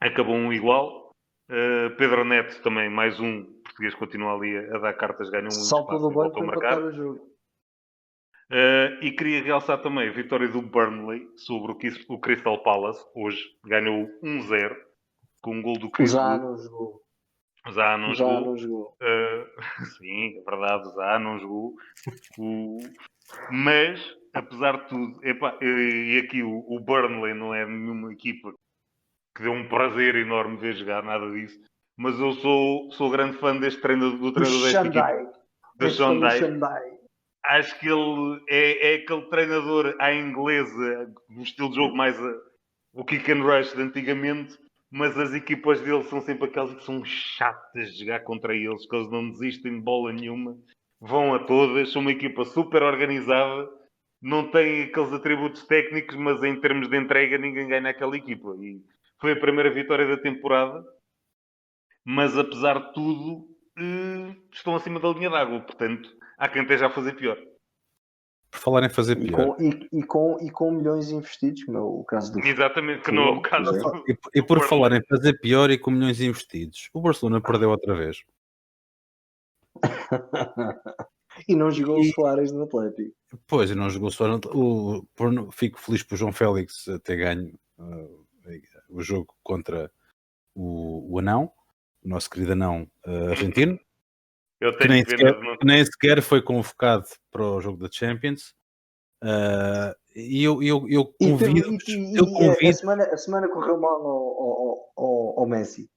Acabou um igual. Pedro Neto também, mais um português, continua ali a dar cartas, ganham muito Salta espaço do e banco voltam a para marcar. empatar o jogo. E queria realçar também a vitória do Burnley sobre o Crystal Palace. Hoje ganhou 1-0 com um gol do O Chris Zaha Wood. não jogou. O Zaha não O Zaha jogou. não jogou. Sim, é verdade, o Zaha não jogou. Mas, apesar de tudo, e aqui o Burnley não é nenhuma equipa que deu um prazer enorme ver jogar, nada disso. Mas eu sou grande fã do treinador O desta equipa, Xandai. do És fã Sean do Dyche. Xandai. Acho que ele é aquele treinador à inglesa, no estilo de jogo mais o kick and rush de antigamente, mas as equipas dele são sempre aquelas que são chatas de jogar contra eles, que eles não desistem de bola nenhuma, vão a todas, são uma equipa super organizada, não tem aqueles atributos técnicos, mas em termos de entrega ninguém ganha aquela equipa. E foi a primeira vitória da temporada, mas apesar de tudo, estão acima da linha d'água, portanto, há quem esteja a fazer pior. Por falar em fazer E pior. com milhões investidos, como é o caso do Exatamente, que não é o caso Fulham, do, E por do falar Burnley. em fazer pior e com milhões investidos, o Barcelona perdeu outra vez. E não jogou o E- Soares no Atlético. Pois, e não jogou só. Fico feliz por João Félix ter ganho o jogo contra o Anão, o nosso querido Anão argentino, Eu que tenho nem, pena sequer, de não que nem sequer foi convocado para o jogo da Champions. E eu convido-vos. A semana correu mal ao Messi.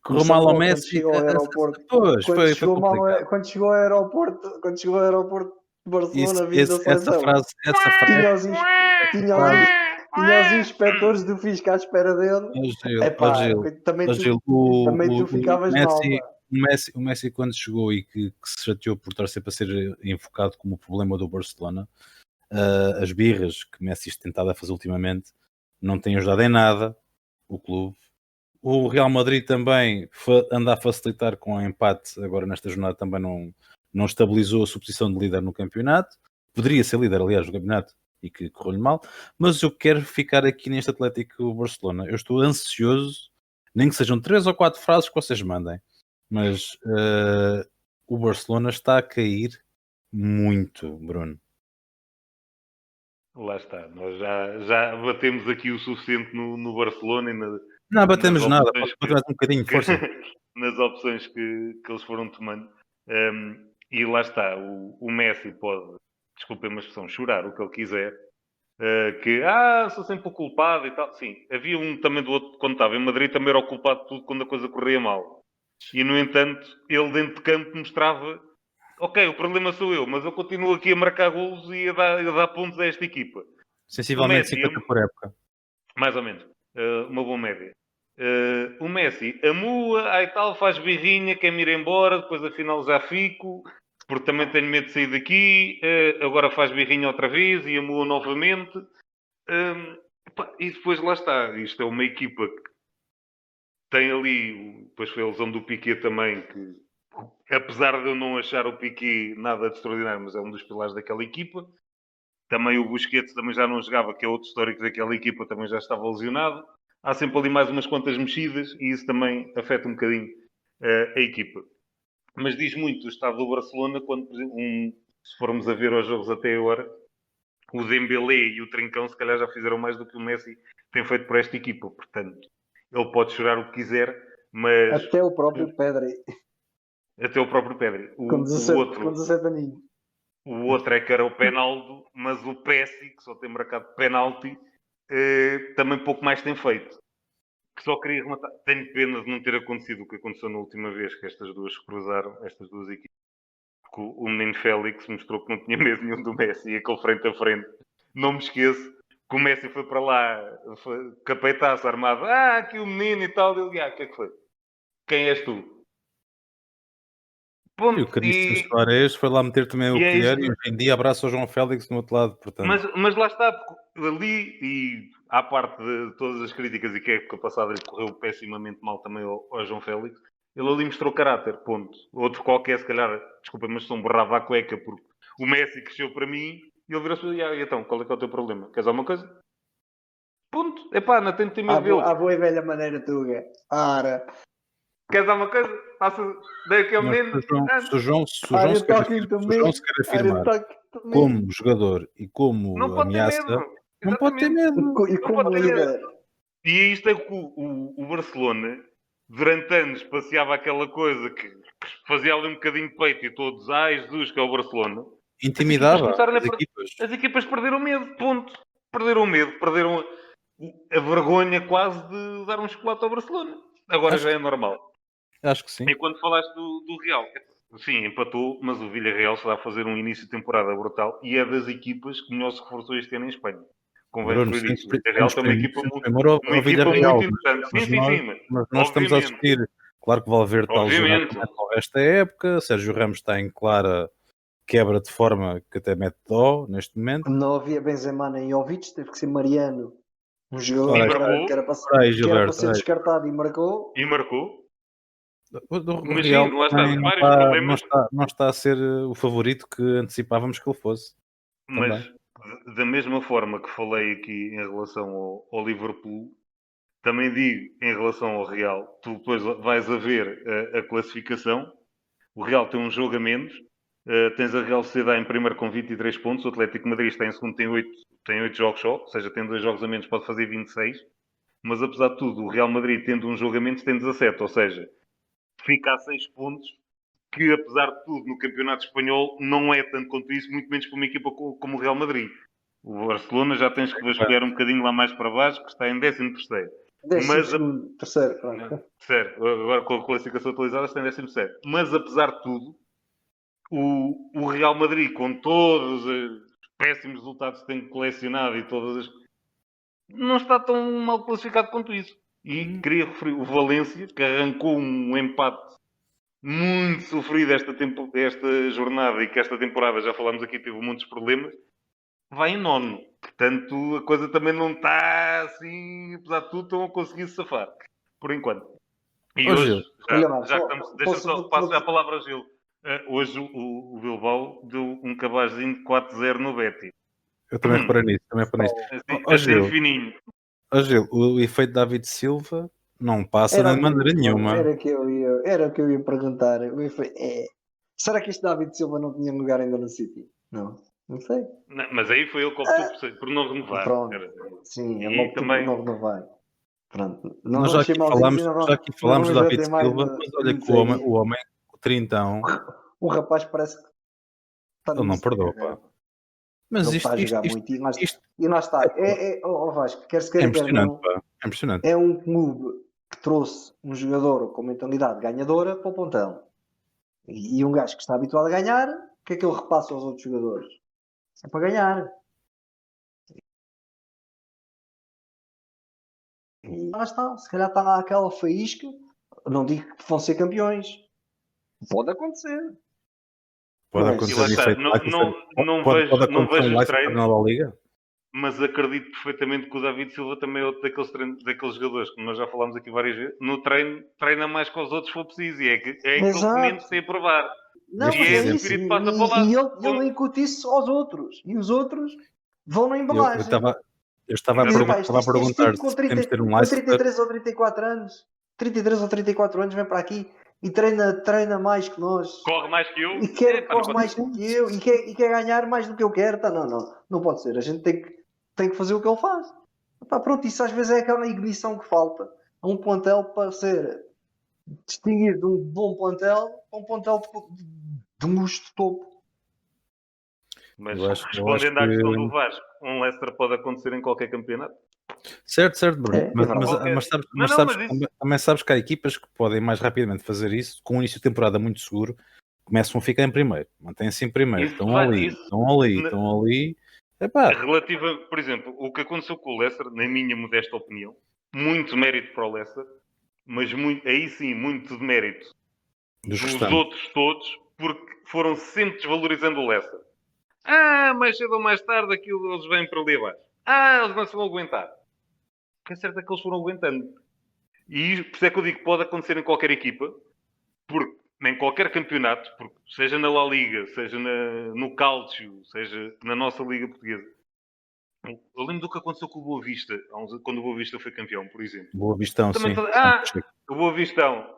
Correu mal ao Logo quando Messi. chegou ao aeroporto. Pois, Quando foi chegou complicado. quando chegou ao aeroporto de Barcelona vindo da Essa seleção. frase, Tinha os inspectores do fisco à espera dele. Epá, também tu ficavas mal. Pá. O Messi quando chegou e que se chateou por estar sempre a ser invocado como o problema do Barcelona, as birras que Messi tem tentado a fazer ultimamente não têm ajudado em nada o clube. O Real Madrid também anda a facilitar com o empate agora nesta jornada, também não estabilizou a sua posição de líder no campeonato. Poderia ser líder, aliás, do campeonato, e que correu-lhe mal. Mas eu quero ficar aqui neste Atlético Barcelona. Eu estou ansioso, nem que sejam 3 ou 4 frases que vocês mandem. Mas o Barcelona está a cair muito, Bruno. Lá está, nós já batemos aqui o suficiente no Barcelona e Não batemos nada, opções pode mais um bocadinho, força. nas opções que eles foram tomando. E lá está, o Messi pode, desculpem a expressão, chorar o que ele quiser, que sou sempre o culpado e tal. Sim, havia um também do outro, quando estava em Madrid, também era o culpado de tudo quando a coisa corria mal. E, no entanto, ele dentro de campo mostrava: ok, o problema sou eu, mas eu continuo aqui a marcar golos e a dar pontos a esta equipa. Sensivelmente Messi, 50 por época. mais ou menos, uma boa média. O Messi amua, aí tal, faz birrinha, quer-me ir embora, depois afinal já fico, porque também tenho medo de sair daqui, agora faz birrinha outra vez e amua novamente. E depois lá está, isto é uma equipa que tem ali, depois foi a lesão do Piqué também, que apesar de eu não achar o Piqué nada de extraordinário, mas é um dos pilares daquela equipa. Também o Busquets também já não jogava, que é outro histórico daquela equipa, também já estava lesionado. Há sempre ali mais umas quantas mexidas e isso também afeta um bocadinho a equipa. Mas diz muito o estado do Barcelona quando, por exemplo, se formos a ver os jogos até agora, o Dembélé e o Trincão se calhar já fizeram mais do que o Messi tem feito por esta equipa. Portanto, ele pode chorar o que quiser, mas Até o próprio Pedri, até o próprio Pedri. com 17 aninhos. O outro é que era o Penaldo, mas o Pessi, que só tem marcado penalti, também pouco mais tem feito. Que só queria rematar. Tenho pena de não ter acontecido o que aconteceu na última vez que estas duas se cruzaram, estas duas equipes. Porque o menino Félix mostrou que não tinha medo nenhum do Messi, e aquele frente a frente. Não me esqueço que o Messi foi para lá, capeitaço armado. Aqui o menino e tal. Ele, o que é que foi? Quem és tu? E o Cristian Soares foi lá meter também o colher e hoje em dia abraça o João Félix no outro lado, portanto. Mas lá está, ali, e à parte de todas as críticas e que a época passada lhe correu pessimamente mal também ao João Félix, ele ali mostrou caráter, ponto. Outro qualquer, se calhar, desculpa, mas são borrava a cueca, porque o Messi cresceu para mim e ele virou-se e então, qual é que é o teu problema? Queres alguma coisa? Ponto. Epá, não tenho de ter medo dele. À boa e velha maneira tuga. Ora. Queres alguma coisa? Dei aqui ao menino. Se o João se quer afirmar como jogador e como não ameaça, não pode ter medo. E como líder. E isto é que o Barcelona, durante anos, passeava aquela coisa que fazia ali um bocadinho de peito e todos, Jesus, que é o Barcelona. Intimidava as equipas perderam medo, ponto. Perderam medo, perderam a vergonha quase de dar um chocolate ao Barcelona. Agora já é normal. Acho que sim. E quando falaste do Real, sim, empatou, mas o Villarreal está a fazer um início de temporada brutal e é das equipas que melhor se reforçou este ano em Espanha. Convém referir isso. O Villarreal tem uma equipa muito interessante. Mas nós estamos a assistir. Claro que o Valverde está lesionado com o resto da época. Sérgio Ramos está em clara quebra de forma que até mete dó neste momento. Não havia Benzema nem Jovic, teve que ser Mariano, um jogador que era para ser descartado e marcou. O Real não está a ser o favorito que antecipávamos que ele fosse. Mas da mesma forma que falei aqui em relação ao Liverpool, também digo em relação ao Real, tu depois vais a ver a classificação. O Real tem um jogo a menos. Tens a Real Sociedade em primeiro com 23 pontos. O Atlético Madrid está em segundo, tem 8 jogos só. Ou seja, tem 2 jogos a menos, pode fazer 26. Mas apesar de tudo, o Real Madrid tendo um jogo a menos tem 17. Ou seja, fica a 6 pontos. Que apesar de tudo, no campeonato espanhol não é tanto quanto isso, muito menos para uma equipa como o Real Madrid. O Barcelona já tens que vasculhar um bocadinho lá mais para baixo, que está em 13º. Terceiro. Agora com a classificação atualizada está em 13º. Mas apesar de tudo, o Real Madrid, com todos os péssimos resultados que tem colecionado e todas as... não está tão mal classificado quanto isso. E queria referir o Valência, que arrancou um empate muito sofrido esta jornada e que esta temporada, já falámos aqui, teve muitos problemas, vai em 9º. Portanto, a coisa também não está assim, apesar de tudo, estão a conseguir safar, por enquanto. E hoje, já estamos, deixa só passar a palavra ao Gil. Hoje o Bilbao deu um cabazinho de 4-0 no Betis. Eu também reparei nisso. Assim fininho. Gil, o efeito David Silva não passa de maneira nenhuma. Era o que eu ia perguntar. Será que este David Silva não tinha lugar ainda no City? Não sei. Não, mas aí foi ele que optou por não renovar. Pronto. Sim, ele optou por não renovar. Pronto. Nós já aqui falámos do David Silva, mas olha que o homem, o trintão... O rapaz parece que... Ele não perdoa, pá. Mas Ele isto, está a jogar isto, muito isto e lá está. Vasco, quer se é queira, quer impressionante, não, pá. É impressionante. é um clube que trouxe um jogador com mentalidade ganhadora para o pontão. E um gajo que está habituado a ganhar, o que é que ele repassa aos outros jogadores? É para ganhar. E lá está. Se calhar está lá aquela faísca. Não digo que vão ser campeões. Pode acontecer. Pode Mas E lá acontecer está, efeito Leicester. Pode não acontecer vejo um os Leicester treinos, na La Liga. mas acredito perfeitamente que o David Silva também é outro daqueles jogadores que nós já falámos aqui várias vezes. No treino, treina mais que os outros se for preciso. E é aquele que menos Exato. tem a provar. Não, Este E mas é é esse exemplo, isso. espírito que passa para o E lado. ele incute isso aos outros. E os outros vão na eu embalagem. estava eu estava a, E Exatamente. rapaz, estava a este perguntar tipo se podemos ter um com Leicester. 33 ou 34 anos, 33 ou 34 anos, vem para aqui e treina mais que nós. Corre mais que eu. E Não corre pode mais ser. que eu e quer ganhar mais do que eu quero. Tá, não pode ser. A gente tem que fazer o que ele faz. Pá, pronto, isso às vezes é aquela ignição que falta a um plantel para ser distinguir de um bom plantel a um plantel de luxo de topo. Mas Eu acho respondendo à questão do que Vasco, um Leicester pode acontecer em qualquer campeonato. certo, Bruno. É verdade. Mas sabes, Não, não, mas isso. também sabes que há equipas que podem mais rapidamente fazer isso com um início de temporada muito seguro, começam a ficar em primeiro, mantêm-se em primeiro, Isso vai. estão ali. Epá, Relativa, por exemplo, o que aconteceu com o Leicester, na minha modesta opinião, muito mérito para o Leicester, mas aí sim, muito de mérito dos dos restantes. outros todos, porque foram sempre desvalorizando o Leicester. Ah, mais cedo ou mais tarde aquilo eles vêm para ali abaixo. Ah, eles não se vão aguentar. O que é certo é que eles foram aguentando. E por isso é que eu digo que pode acontecer em qualquer equipa, porque em qualquer campeonato, porque seja na La Liga, seja no Calcio, seja na nossa Liga Portuguesa. Eu lembro do que aconteceu com o Boa Vista, quando o Boa Vista foi campeão, por exemplo. Boa Vistão, Também sim. o Boa Vistão.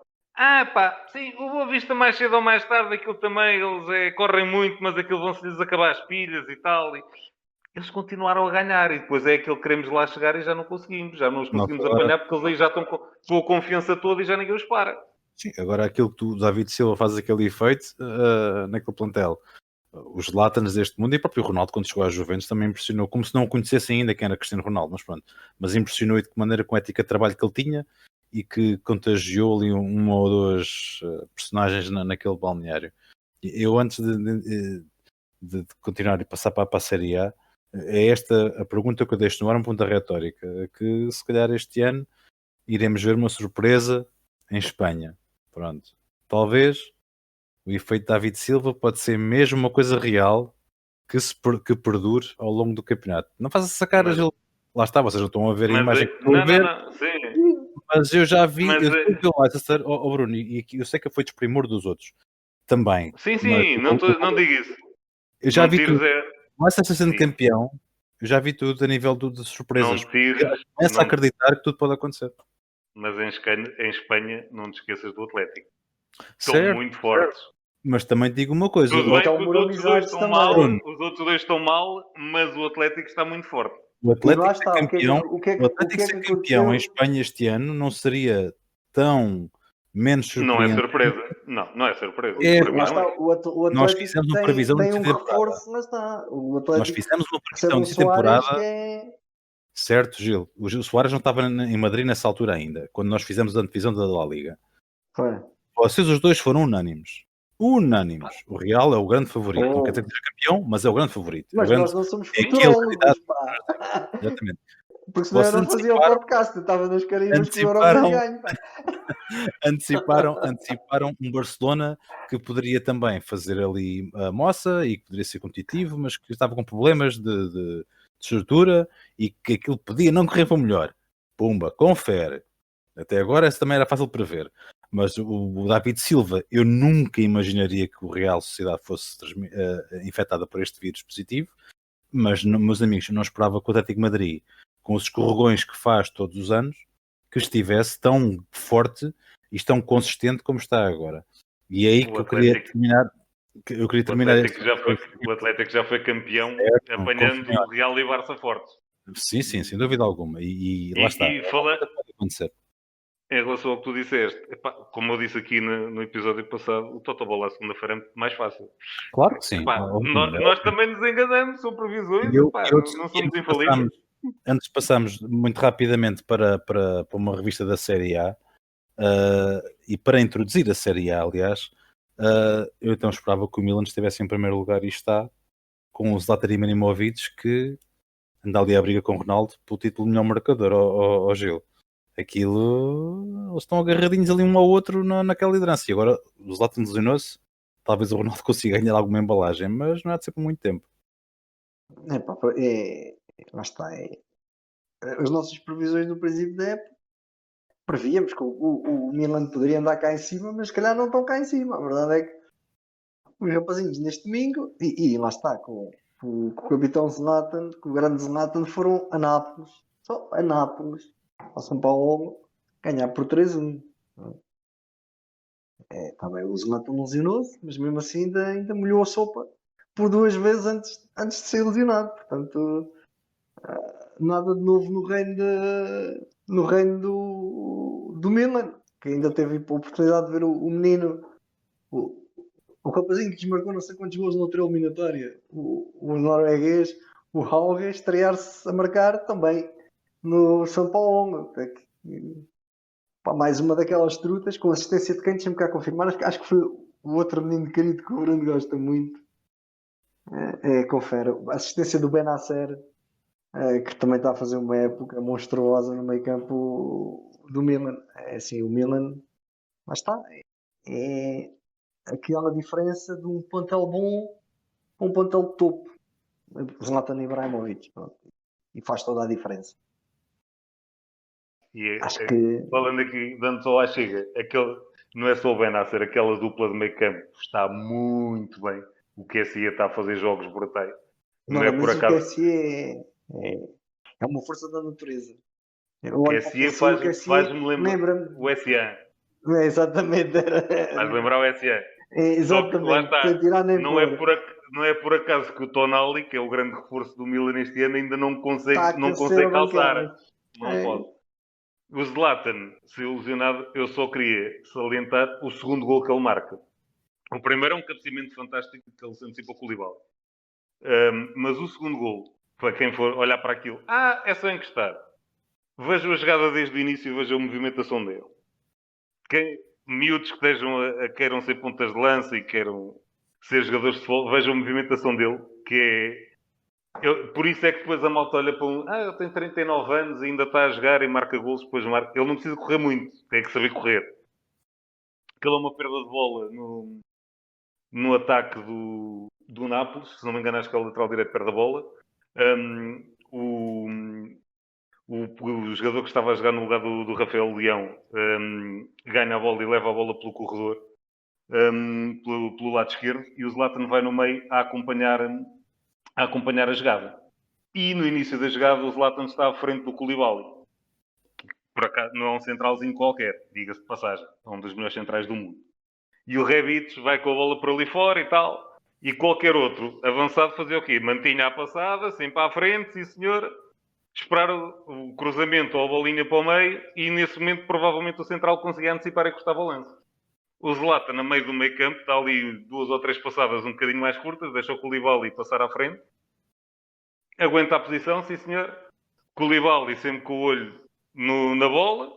Pá, sim, o Boa Vista mais cedo ou mais tarde, aquilo também, eles correm muito, mas aquilo vão-se-lhes acabar as pilhas e tal. E eles continuaram a ganhar e depois é aquele que queremos lá chegar e já não conseguimos. Já não os conseguimos apanhar porque eles aí já estão com a confiança toda e já ninguém os para. Sim, agora aquilo que o David Silva faz aquele efeito naquele plantel. Os Zlatans deste mundo e o próprio Ronaldo, quando chegou à Juventus, também impressionou, como se não o conhecessem ainda quem era Cristiano Ronaldo, mas pronto. Mas impressionou de que maneira, com a ética de trabalho que ele tinha e que contagiou ali uma ou duas personagens naquele balneário. Eu, antes de continuar e passar para a Série A, é esta a pergunta que eu deixo no ar, uma pergunta retórica, que se calhar este ano iremos ver uma surpresa em Espanha. Pronto. Talvez o efeito David Silva pode ser mesmo uma coisa real que perdure ao longo do campeonato. Não faça essa cara, Gil. Lá está, vocês não estão a ver a imagem que estou a ver. Não, sim. Mas eu já vi, Mas, eu estou a ver o Leicester, Bruno, e eu sei que foi desprimor dos outros também. sim, Mas não digo isso. eu já Não vi tires tudo. O Leicester sendo campeão, eu já vi tudo a nível de surpresas. Não tires. Começa a acreditar que tudo pode acontecer. Mas em Espanha, não te esqueças do Atlético. Estão Certo, muito fortes. mas também digo uma coisa. Tudo bem que Então, os outros dois estão também. mal, Bruno. os outros dois estão mal, mas o Atlético está muito forte. O Atlético lá ser está, campeão, o que é ser campeão em Espanha este ano não seria tão menos Não é surpreendente. surpresa. Não é surpresa. É, Para mim Lá não está, é. o Atlético Nós fizemos uma previsão de tem um temporada. reforço, lá está. O Nós Atlético fizemos uma recebe previsão um de Soares temporada. que é... Certo, Gil. O Gil Soares não estava em Madrid nessa altura ainda, quando nós fizemos a divisão da La Liga. Foi. Vocês os dois foram unânimes. Unânimes. O Real é o grande favorito. Não quer dizer que seja campeão, mas é o grande favorito. Mas grande... nós não somos é futurólogos, pá. Exatamente. Porque senão eu não fazia o podcast, eu estava nas carinas que o Euro ganho. Anteciparam um Barcelona que poderia também fazer ali a moça e que poderia ser competitivo, mas que estava com problemas de estrutura e que aquilo podia não correr para o melhor. Pumba, confere. Até agora essa também era fácil de prever. Mas o David Silva, eu nunca imaginaria que o Real Sociedade fosse infectada por este vírus positivo, mas, meus amigos, eu não esperava que o Atlético de Madrid, com os escorregões que faz todos os anos, que estivesse tão forte e tão consistente como está agora. E é aí que eu queria terminar. O Atlético já foi campeão, certo, apanhando o Real e o Barça fortes. Sim, sem dúvida alguma. E lá está. E pode acontecer. Em relação ao que tu disseste, epá, como eu disse aqui no episódio passado, o Totobola à segunda-feira é muito mais fácil. Claro que sim. Epá, nós também nos enganamos, são previsões, E eu, epá, eu, não e somos infalíveis. antes passamos muito rapidamente para uma revista da Série A, e para introduzir a Série A, aliás, eu então esperava que o Milan estivesse em primeiro lugar e está com o Zlatan Ibrahimovic, que anda ali à briga com o Ronaldo pelo título de melhor marcador ao Gil. Aquilo, eles estão agarradinhos ali um ao outro naquela liderança. E agora o Zlatan lesionou-se, talvez o Ronaldo consiga ganhar alguma embalagem, mas não há de ser por muito tempo. Pá, lá está. As nossas previsões do princípio da época, prevíamos que o Milan poderia andar cá em cima, mas se calhar não estão cá em cima. A verdade é que os rapazinhos neste domingo, e lá está, com o capitão Zlatan, com o grande Zlatan, foram a Nápoles, só a Nápoles, ao São Paulo, ganhar por 3-1. Tá bem, o Zlatan lesionou-se, mas mesmo assim ainda molhou a sopa por 2 vezes antes de ser lesionado. Portanto, nada de novo no reino do Milan, que ainda teve a oportunidade de ver o menino, o, o rapazinho que desmarcou não sei quantos gols na outra eliminatória, o norueguês, o Hauge, estrear-se a marcar também no São Paulo. Pá, mais uma daquelas trutas com assistência de quem deixa-me cá confirmar. Acho que foi o outro menino querido que o Bruno gosta muito. Confere. A assistência do Benacer, que também está a fazer uma época monstruosa no meio campo do Milan. É assim, o Milan, lá está. É aquela diferença de um plantel bom para um plantel de topo. Zlatan Ibrahimovic. Pronto. E faz toda a diferença. E Acho que falando aqui, dando só à chega, não é só o Benacer, aquela dupla de meio campo está muito bem. O QSI está a fazer jogos brutais. Não é não, por mas o acaso. QSI é uma força da natureza. Eu O olho para o QSI QSI, o QSI faz-me lembrar lembra-me. o SA. Exatamente, Faz lembrar o SA. Só que lá exatamente, sem está. tirar nem Não é pôr. não é por acaso que o Tonali, que é o grande reforço do Milan este ano, ainda não Está a consegue, não aquecer a consegue calçar. bancada. Não pode. O Zlatan, se ilusionado, eu só queria salientar o segundo gol que ele marca. O primeiro é um cabeceamento fantástico que ele se antecipa com o Koulibaly. Mas o segundo gol, para quem for olhar para aquilo, é só encostar. Vejam a jogada desde o início e vejam a movimentação dele. Miúdos que queiram ser pontas de lança e queiram ser jogadores de futebol, vejam a movimentação dele, que por isso é que depois a malta olha para ele tem 39 anos e ainda está a jogar e marca golos, depois marca. Ele não precisa correr muito, tem que saber correr. Aquilo é uma perda de bola no ataque do Nápoles, se não me engano, acho que é o lateral direito perde a bola. O jogador que estava a jogar no lugar do Rafael Leão ganha a bola e leva a bola pelo corredor, pelo lado esquerdo, e o Zlatan vai no meio a acompanhar a jogada. E no início da jogada o Zlatan está à frente do Koulibaly. Por acaso, não é um centralzinho qualquer, diga-se de passagem. É um dos melhores centrais do mundo. E o Rebic vai com a bola por ali fora e tal. E qualquer outro avançado fazia o quê? Mantinha a passada, sempre à frente, sim senhor. Esperar o cruzamento ou a bolinha para o meio. E nesse momento, provavelmente, o central conseguia antecipar e cortava o lance. O Zlatan, no meio do meio campo, está ali 2 ou 3 passadas um bocadinho mais curtas. Deixa o Koulibaly passar à frente. Aguenta a posição, sim senhor. Koulibaly sempre com o olho na bola.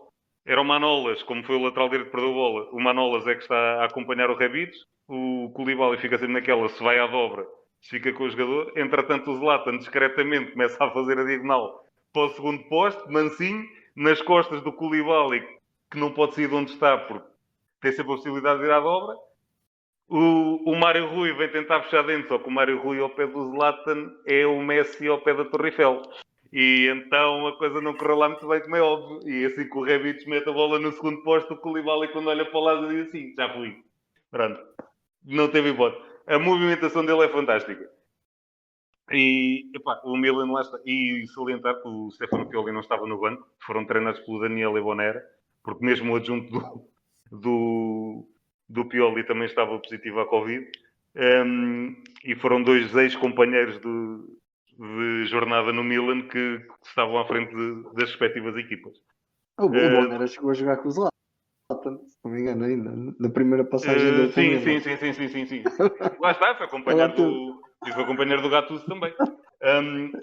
Era o Manolas, como foi o lateral direito que perdeu a bola. O Manolas é que está a acompanhar o Rebic. O Koulibaly fica sempre naquela, se vai à dobra, se fica com o jogador. Entretanto, o Zlatan discretamente começa a fazer a diagonal para o segundo poste, mansinho, nas costas do Koulibaly, que não pode sair de onde está, porque tem sempre a possibilidade de ir à dobra. O Mário Rui vem tentar fechar dentro, só que o Mário Rui ao pé do Zlatan é o Messi ao pé da Torre Eiffel. E então a coisa não correu lá muito bem, como é óbvio. E assim que o Rebic mete a bola no segundo posto, o Koulibaly quando olha para o lado diz assim, já fui. Pronto. Não teve hipótese. A movimentação dele é fantástica. E epá, o Milan lá está. E salientar que o Stefano Pioli não estava no banco. Foram treinados pelo Daniel Ebonera, porque mesmo o adjunto do Pioli também estava positivo à Covid. E foram 2 ex-companheiros de jornada no Milan que estavam à frente das respectivas equipas. O Bonera chegou a jogar com os Zlatan, se não me engano, ainda, na primeira passagem dele pelo Milan. Sim. Lá está, foi companheiro do Gattuso também.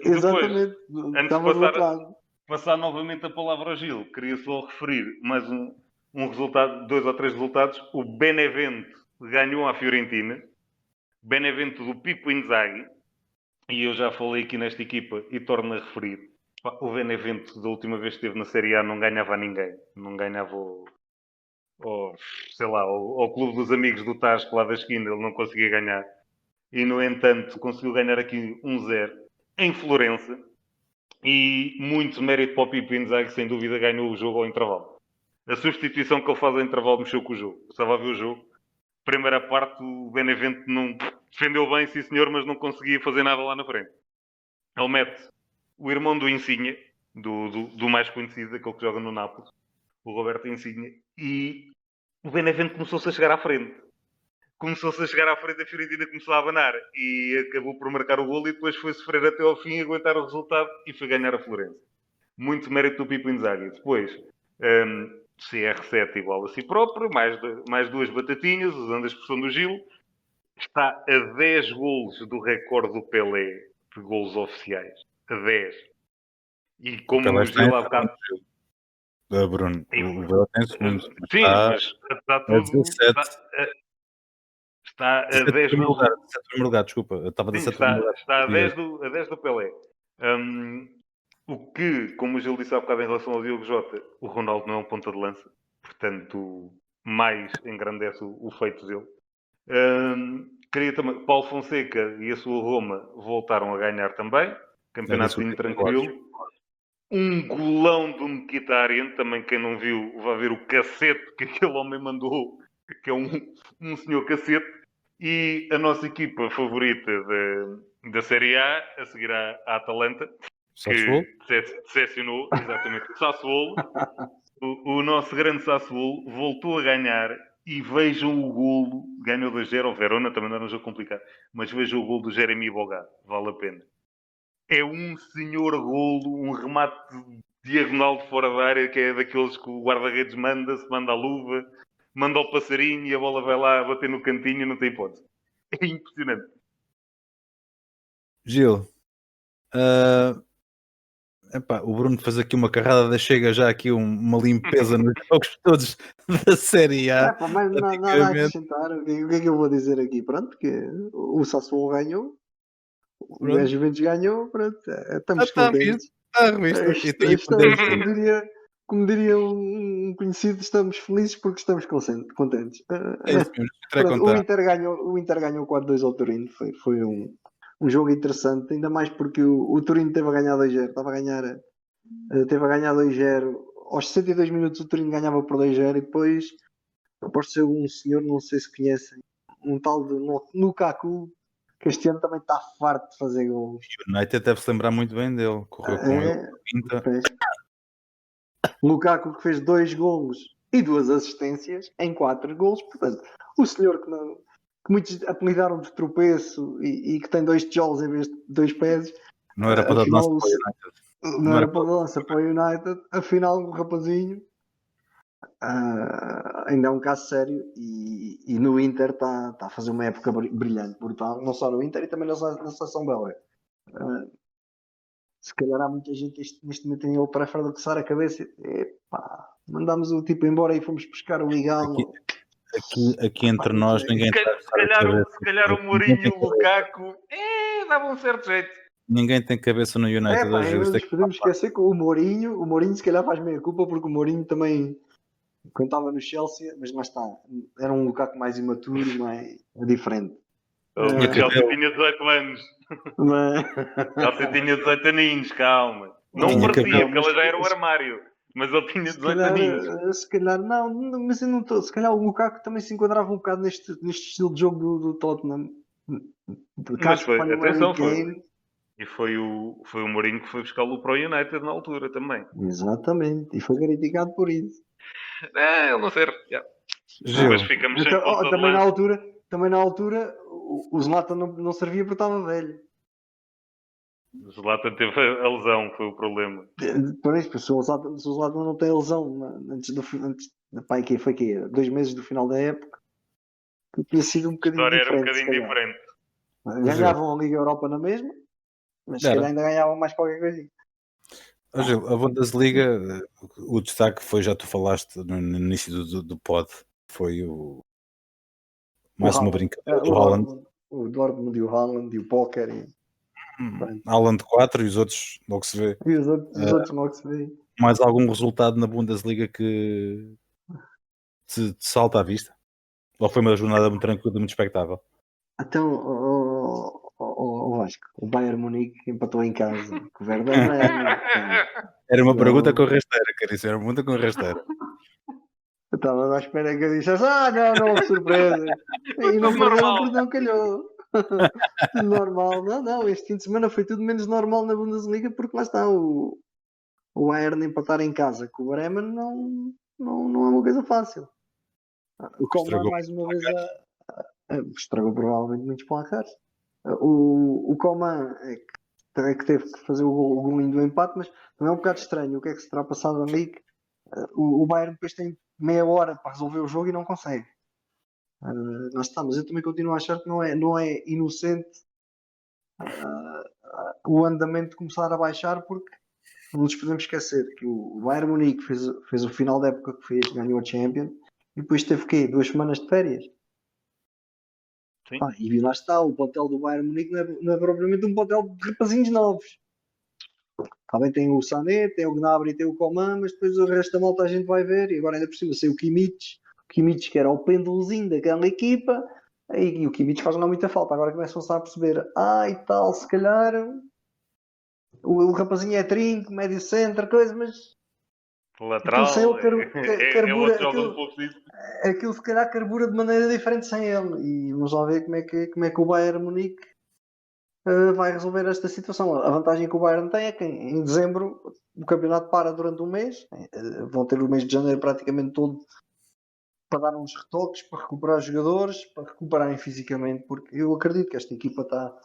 Exatamente, Depois, antes estava do outro de lado. passar novamente a palavra ao Gil, queria só referir mais um resultado, 2 ou 3 resultados. O Benevento ganhou à Fiorentina. Benevento do Pippo Inzaghi. E eu já falei aqui nesta equipa e torno a referir. O Benevento, da última vez que esteve na Série A, não ganhava a ninguém. Não ganhava ao clube dos amigos do Tasco lá da esquina, ele não conseguia ganhar. E, no entanto, conseguiu ganhar aqui 1-0 em Florença. E muito mérito para o Pippo Inzaghi, sem dúvida, ganhou o jogo ao intervalo. A substituição que ele faz ao intervalo mexeu com o jogo. Eu estava a ver o jogo. Primeira parte, o Benevento não defendeu bem, sim senhor, mas não conseguia fazer nada lá na frente. Ele mete o irmão do Insigne, do mais conhecido, aquele que joga no Nápoles, o Roberto Insigne, e o Benevento começou-se a chegar à frente. A Fiorentina começou a abanar e acabou por marcar o golo e depois foi sofrer até ao fim, aguentar o resultado e foi ganhar a Florença. Muito mérito do Pippo Inzaghi. Depois, CR7 igual a si próprio, mais 2 batatinhas, usando a expressão do Gil. Está a 10 golos do recorde do Pelé de golos oficiais. A 10. E como o Gil há bocado... Bruno, o Vela tem segundo. Sim, mas está tudo... 17. Está a 10 golos. Sétimo lugar, desculpa. Eu estava a sétimo lugar. Está a 10 do Pelé. O que, como o Gil disse há bocado em relação ao Diogo Jota, o Ronaldo não é um ponta de lança. Portanto, mais engrandece o feito dele. Queria também... Paulo Fonseca e a sua Roma voltaram a ganhar também. Campeonatinho tranquilo. Um golão do Mkhitaryan. Também quem não viu vai ver o cacete que aquele homem mandou. Que é um senhor cacete. E a nossa equipa favorita da Série A seguir à Atalanta, Sassuolo? que decepcionou, exatamente, o Sassuolo. O nosso grande Sassuolo voltou a ganhar e vejam o golo, ganhou 2-0 ao Verona, também não era um jogo complicado, mas vejam o golo do Jeremy Boga, vale a pena. É um senhor golo, um remate diagonal de fora da área, que é daqueles que o guarda-redes se manda a luva, manda ao passarinho e a bola vai lá bater no cantinho e não tem hipótese. É impressionante. Gil, o Bruno fez aqui uma carrada da chega já aqui uma limpeza nos jogos todos da Série A. Mas nada a acrescentar. O que é que eu vou dizer aqui? Pronto, que o Sassuolo ganhou, o Juventus ganhou, pronto, estamos contentes. Está revisto. Como diria um conhecido, estamos felizes porque estamos contentes. É isso mesmo, pronto, o Inter ganhou 4-2 ao Torino. Foi um jogo interessante, ainda mais porque o Torino teve a ganhar 2-0. Teve a ganhar 2-0. Aos 62 minutos o Torino ganhava por 2-0 e depois apareceu um senhor, não sei se conhecem, um tal de Lukaku, que este ano também está farto de fazer gols. O United deve-se lembrar muito bem dele. Correu com ele. Lukaku que fez 2 golos e 2 assistências em 4 golos. Portanto, o senhor que muitos apelidaram de tropeço e que tem 2 tijolos em vez de 2 pés. Não era para dar lança para o United. Não era para dar lança para o United. Afinal, o rapazinho ainda é um caso sério e no Inter está a fazer uma época brilhante, brutal, não só no Inter e também na seleção belga. Se calhar há muita gente neste momento em Old Trafford a coçar a cabeça. Mandámos o tipo embora e fomos buscar o Igalo. Aqui entre nós ninguém se calhar o Mourinho e o Lukaku dava um certo jeito. Ninguém tem cabeça no United hoje. Podemos esquecer que o Mourinho se calhar faz meia culpa porque o Mourinho também quando estava no Chelsea, mas lá está, era um Lukaku mais imaturo, mais diferente. O Chelsea tinha 18 anos. Chelsea tinha 18 aninhos, calma. Não parecia, porque ela já era um armário. Mas ele tinha 18 aninhos. Se calhar não, mas eu não estou. Se calhar o Lukaku também se enquadrava um bocado neste estilo de jogo do Tottenham. Mas foi, atenção, e foi o Mourinho que foi buscá-lo para o United na altura também. Exatamente, e foi criticado por isso. Ele não serve. Mas ficamos sem ponta também na altura o Zlatan não servia porque estava velho. O Zlatan teve a lesão, foi o problema. Por isso, se o Zlatan não tem lesão antes pá, foi que 2 meses do final da época, que tinha sido um A bocadinho história era um diferente. bocadinho diferente. Ganhavam a Liga Europa na mesma, mas se Era. calhar ainda ganhavam mais qualquer coisinha. Gil, a Bundesliga, o destaque foi, já tu falaste no início do pod, foi mais uma brincadeira do Haaland. O Dortmund e o Haaland e o Póquer Haaland 4 e os outros logo se vê. e os outros logo se vê. Mais algum resultado na Bundesliga que te salta à vista? Ou foi uma jornada muito tranquila, muito expectável? Então, o Vasco, o Bayern Munique empatou em casa com o Werder Bremen. Era uma Não. pergunta com rasteira, cara. Isso era uma pergunta com rasteira. Eu estava à espera que eu dissesse, não houve surpresa. E não Tudo perderam normal. porque não calhou. Tudo normal. Não, este fim de semana foi tudo menos normal na Bundesliga porque lá está o Bayern empatar em casa com o Bremen não é uma coisa fácil. O Coman Estragou mais uma vez estragou provavelmente muitos placares. O Coman é que teve que fazer o golinho do empate, mas também é um bocado estranho o que é que se terá passado ali. O Bayern depois tem meia hora para resolver o jogo e não consegue. Nós estamos, eu também continuo a achar que não é inocente o andamento de começar a baixar, porque não nos podemos esquecer que o Bayern Munique fez o final da época que fez, ganhou a Champions e depois teve quê? 2 semanas de férias. Sim. E lá está, o plantel do Bayern Munique não é propriamente um plantel de rapazinhos novos. Também tem o Sané, tem o Gnabry, tem o Coman, mas depois o resto da malta a gente vai ver. E agora ainda por cima sei o Kimmich que era o pêndulozinho daquela equipa, e o Kimmich faz não muita falta. Agora começam-se a perceber, e tal, se calhar o rapazinho é trinco, médio centro, coisa, mas Lateral. sem ele carbura, outro joga um pouco disso. aquilo se calhar carbura de maneira diferente sem ele. E vamos lá ver como é que o Bayern Munique vai resolver esta situação. A vantagem que o Bayern tem é que em dezembro o campeonato para durante um mês, vão ter o mês de janeiro praticamente todo para dar uns retoques, para recuperar os jogadores, para recuperarem fisicamente, porque eu acredito que esta equipa está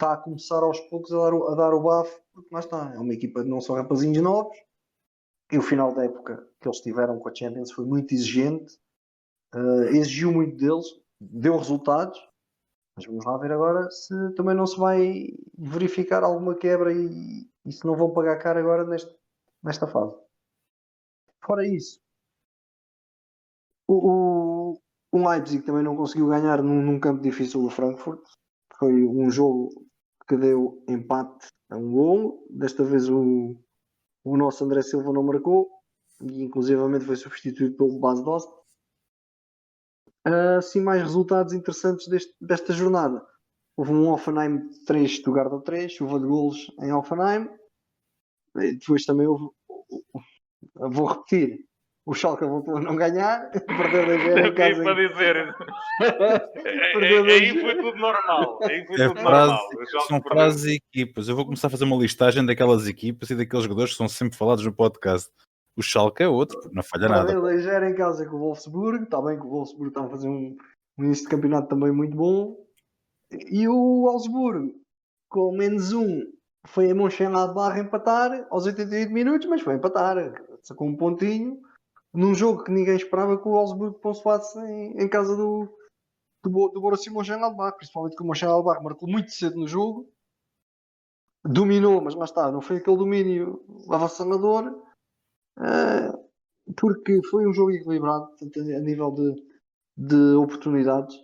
a começar aos poucos a dar o bafo, porque lá está, é uma equipa de não só rapazinhos novos, e o final da época que eles tiveram com a Champions foi muito exigente, exigiu muito deles, deu resultados, mas vamos lá ver agora se também não se vai verificar alguma quebra e se não vão pagar caro agora nesta fase. Fora isso, o Leipzig também não conseguiu ganhar num campo difícil do Frankfurt. Foi um jogo que deu empate a um golo. Desta vez o nosso André Silva não marcou e inclusivamente foi substituído pelo Bas Dost. Assim, mais resultados interessantes desta jornada. Houve um Hoffenheim 3, Stuttgart 3, chuva de golos em Hoffenheim. E depois também houve, vou repetir, o Schalke voltou a não ganhar, perdeu 2-0 em casa. Para dizer. Aí foi tudo normal. São frases e equipas. Eu vou começar a fazer uma listagem daquelas equipas e daqueles jogadores que são sempre falados no podcast. O Schalke é outro, não falha nada. Perdeu 2-0 em casa com o Wolfsburg. Está bem que o Wolfsburg está a fazer um início de campeonato também muito bom. E o Wolfsburg, com menos 1, foi a Mönchengladbach empatar aos 88 minutos, mas foi empatar. Sacou um pontinho num jogo que ninguém esperava que o Wolfsburg pontuasse em casa do Borussia Mönchengladbach, principalmente que o Mönchengladbach marcou muito cedo no jogo, dominou, mas lá está, não foi aquele domínio avassalador, porque foi um jogo equilibrado, tanto a nível de oportunidades.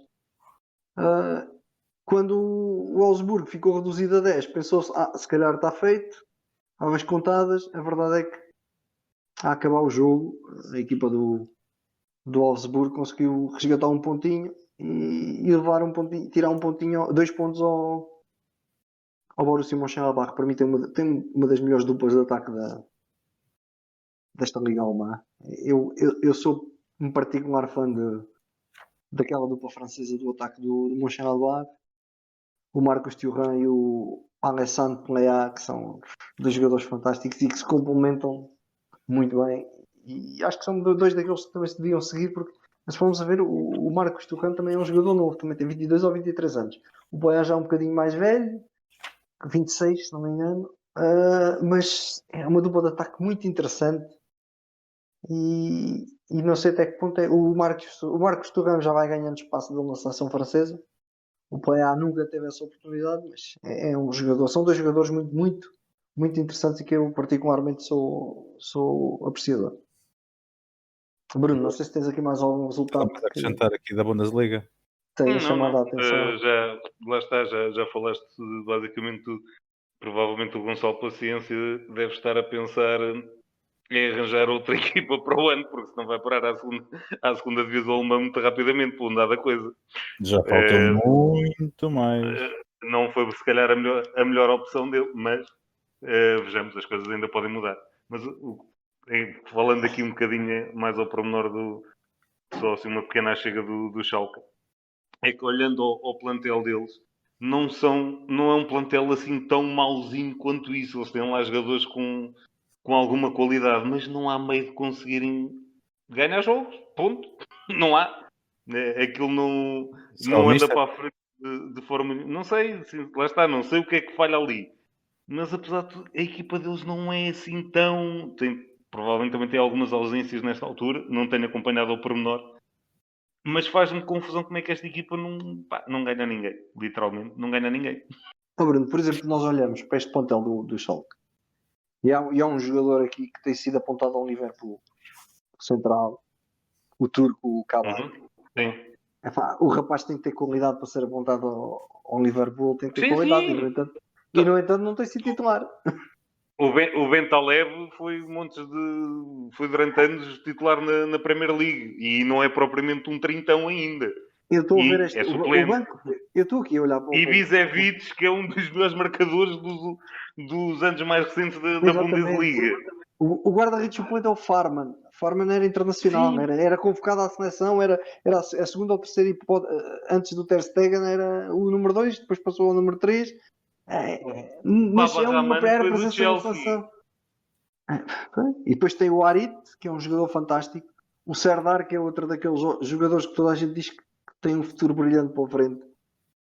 Quando o Wolfsburg ficou reduzido a 10, pensou-se, se calhar está feito, às contadas, a verdade é que a acabar o jogo, a equipa do Wolfsburg conseguiu resgatar um pontinho e levar um pontinho, tirar um pontinho, 2 pontos ao Borussia Mönchengladbach. Para mim tem uma das melhores duplas de ataque desta liga alemã. Eu sou um particular fã daquela dupla francesa do ataque do Mönchengladbach, o Marcus Thuram e o Alessandro Plea, que são 2 jogadores fantásticos e que se complementam muito bem. E acho que são 2 daqueles que também se deviam seguir, porque mas vamos a ver, o Marcos Thuram também é um jogador novo, também tem 22 ou 23 anos. O Boia já é um bocadinho mais velho, 26, se não me engano. Mas é uma dupla de ataque muito interessante e não sei até que ponto é. O Marcos Thuram já vai ganhando espaço dele na seleção francesa. O Plea nunca teve essa oportunidade, mas é um jogador. São dois jogadores muito, muito, muito interessantes e que eu particularmente sou apreciador. Bruno, não sei se tens aqui mais algum resultado Vamos que acrescentar aqui da Bundesliga. tenha Não, chamado a não. atenção. Lá está, já falaste basicamente tudo. Provavelmente o Gonçalo Paciência deve estar a pensar em arranjar outra equipa para o ano, porque senão vai parar à segunda divisão alemã muito rapidamente, por um dada coisa. Já faltou muito mais. Não foi se calhar a melhor opção dele, mas vejamos, as coisas ainda podem mudar. Mas falando aqui um bocadinho mais ao pormenor só assim uma pequena chega do Schalke, é que olhando ao plantel deles, não é um plantel assim tão mauzinho quanto isso. Eles têm lá jogadores com alguma qualidade, mas não há meio de conseguirem ganhar jogos. Ponto. Não há. Aquilo não anda Mister. para a frente de forma. Não sei, lá está, não sei o que é que falha ali. Mas apesar de tudo, a equipa deles não é assim tão. Provavelmente também tem algumas ausências nesta altura, não tenho acompanhado ao pormenor. Mas faz-me confusão como é que esta equipa não ganha ninguém. Literalmente, não ganha ninguém. Bruno, por exemplo, nós olhamos para este plantel do Schalke e há um jogador aqui que tem sido apontado ao Liverpool central, o turco, o Kabak. Sim. O rapaz tem que ter qualidade para ser apontado ao Liverpool, tem que ter Sim, qualidade sim. e no entanto não tem sido titular. O Bentaleb foi foi durante anos titular na Premier League e não é propriamente um trintão ainda. Eu estou a ver É o suplente. banco, eu estou aqui a olhar para o Ibisevic, que é um dos melhores marcadores dos anos mais recentes da Exatamente. Bundesliga. O guarda-redes suplente é o Farman. Farman era internacional, era convocado à seleção, era a segunda ou terceira antes do Ter Stegen, era o número 2, depois passou ao número 3. Mas Baba é uma Rahman era foi do presença na Chelsea. seleção. E depois tem o Harit, que é um jogador fantástico. O Serdar, que é outro daqueles jogadores que toda a gente diz que tem um futuro brilhante pela frente.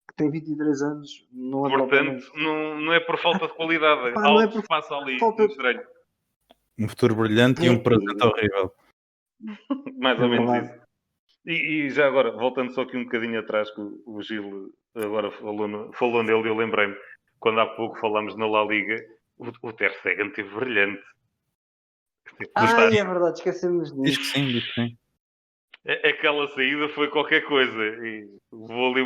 Que tem 23 anos, não é Portanto, não é por falta de qualidade. não é Algo se passa ali, falta muito estranho. Um futuro brilhante e um presente horrível. Mais ou menos isso. E já agora, voltando só aqui um bocadinho atrás, que o Gil agora falou nele, eu lembrei-me, quando há pouco falámos na La Liga, o Ter Stegen teve brilhante. é verdade, esquecemos disso. Diz que sim. Aquela saída foi qualquer coisa. E levou ali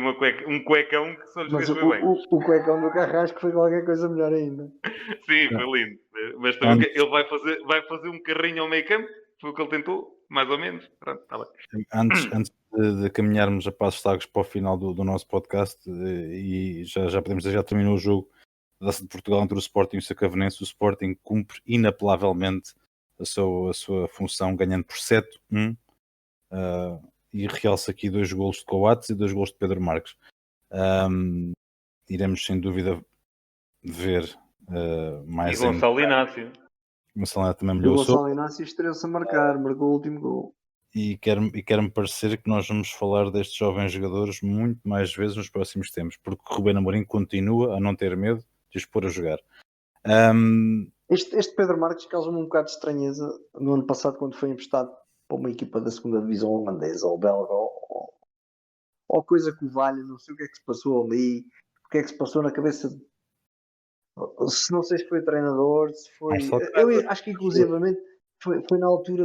um cuecão que só lhes Mas fez bem. o cuecão do Carrasco foi qualquer coisa melhor ainda. Sim, foi lindo. Mas também ele vai fazer um carrinho ao meio campo, foi o que ele tentou, mais ou menos. Pronto, está bem. Antes de caminharmos a passos largos para o final do nosso podcast, e já podemos dizer, já terminou o jogo da Taça de Portugal entre o Sporting e o Sacavonense. O Sporting cumpre inapelavelmente a sua função, ganhando por 7-1, e realça aqui 2 golos de Coates e 2 golos de Pedro Marques. Iremos sem dúvida ver mais E Gonçalo Inácio. Gonçalo também O melhorou. Gonçalo Inácio estreou-se a marcar, marcou o último gol. E quer-me parecer que nós vamos falar destes jovens jogadores muito mais vezes nos próximos tempos, porque o Rubén Amorim continua a não ter medo de os pôr a jogar. Este Pedro Marques causa-me um bocado de estranheza no ano passado, quando foi emprestado para uma equipa da segunda divisão holandesa ou belga ou coisa que o valha, não sei o que é que se passou ali, o que é que se passou na cabeça não sei se foi o treinador, se foi. Eu acho que inclusivamente foi na altura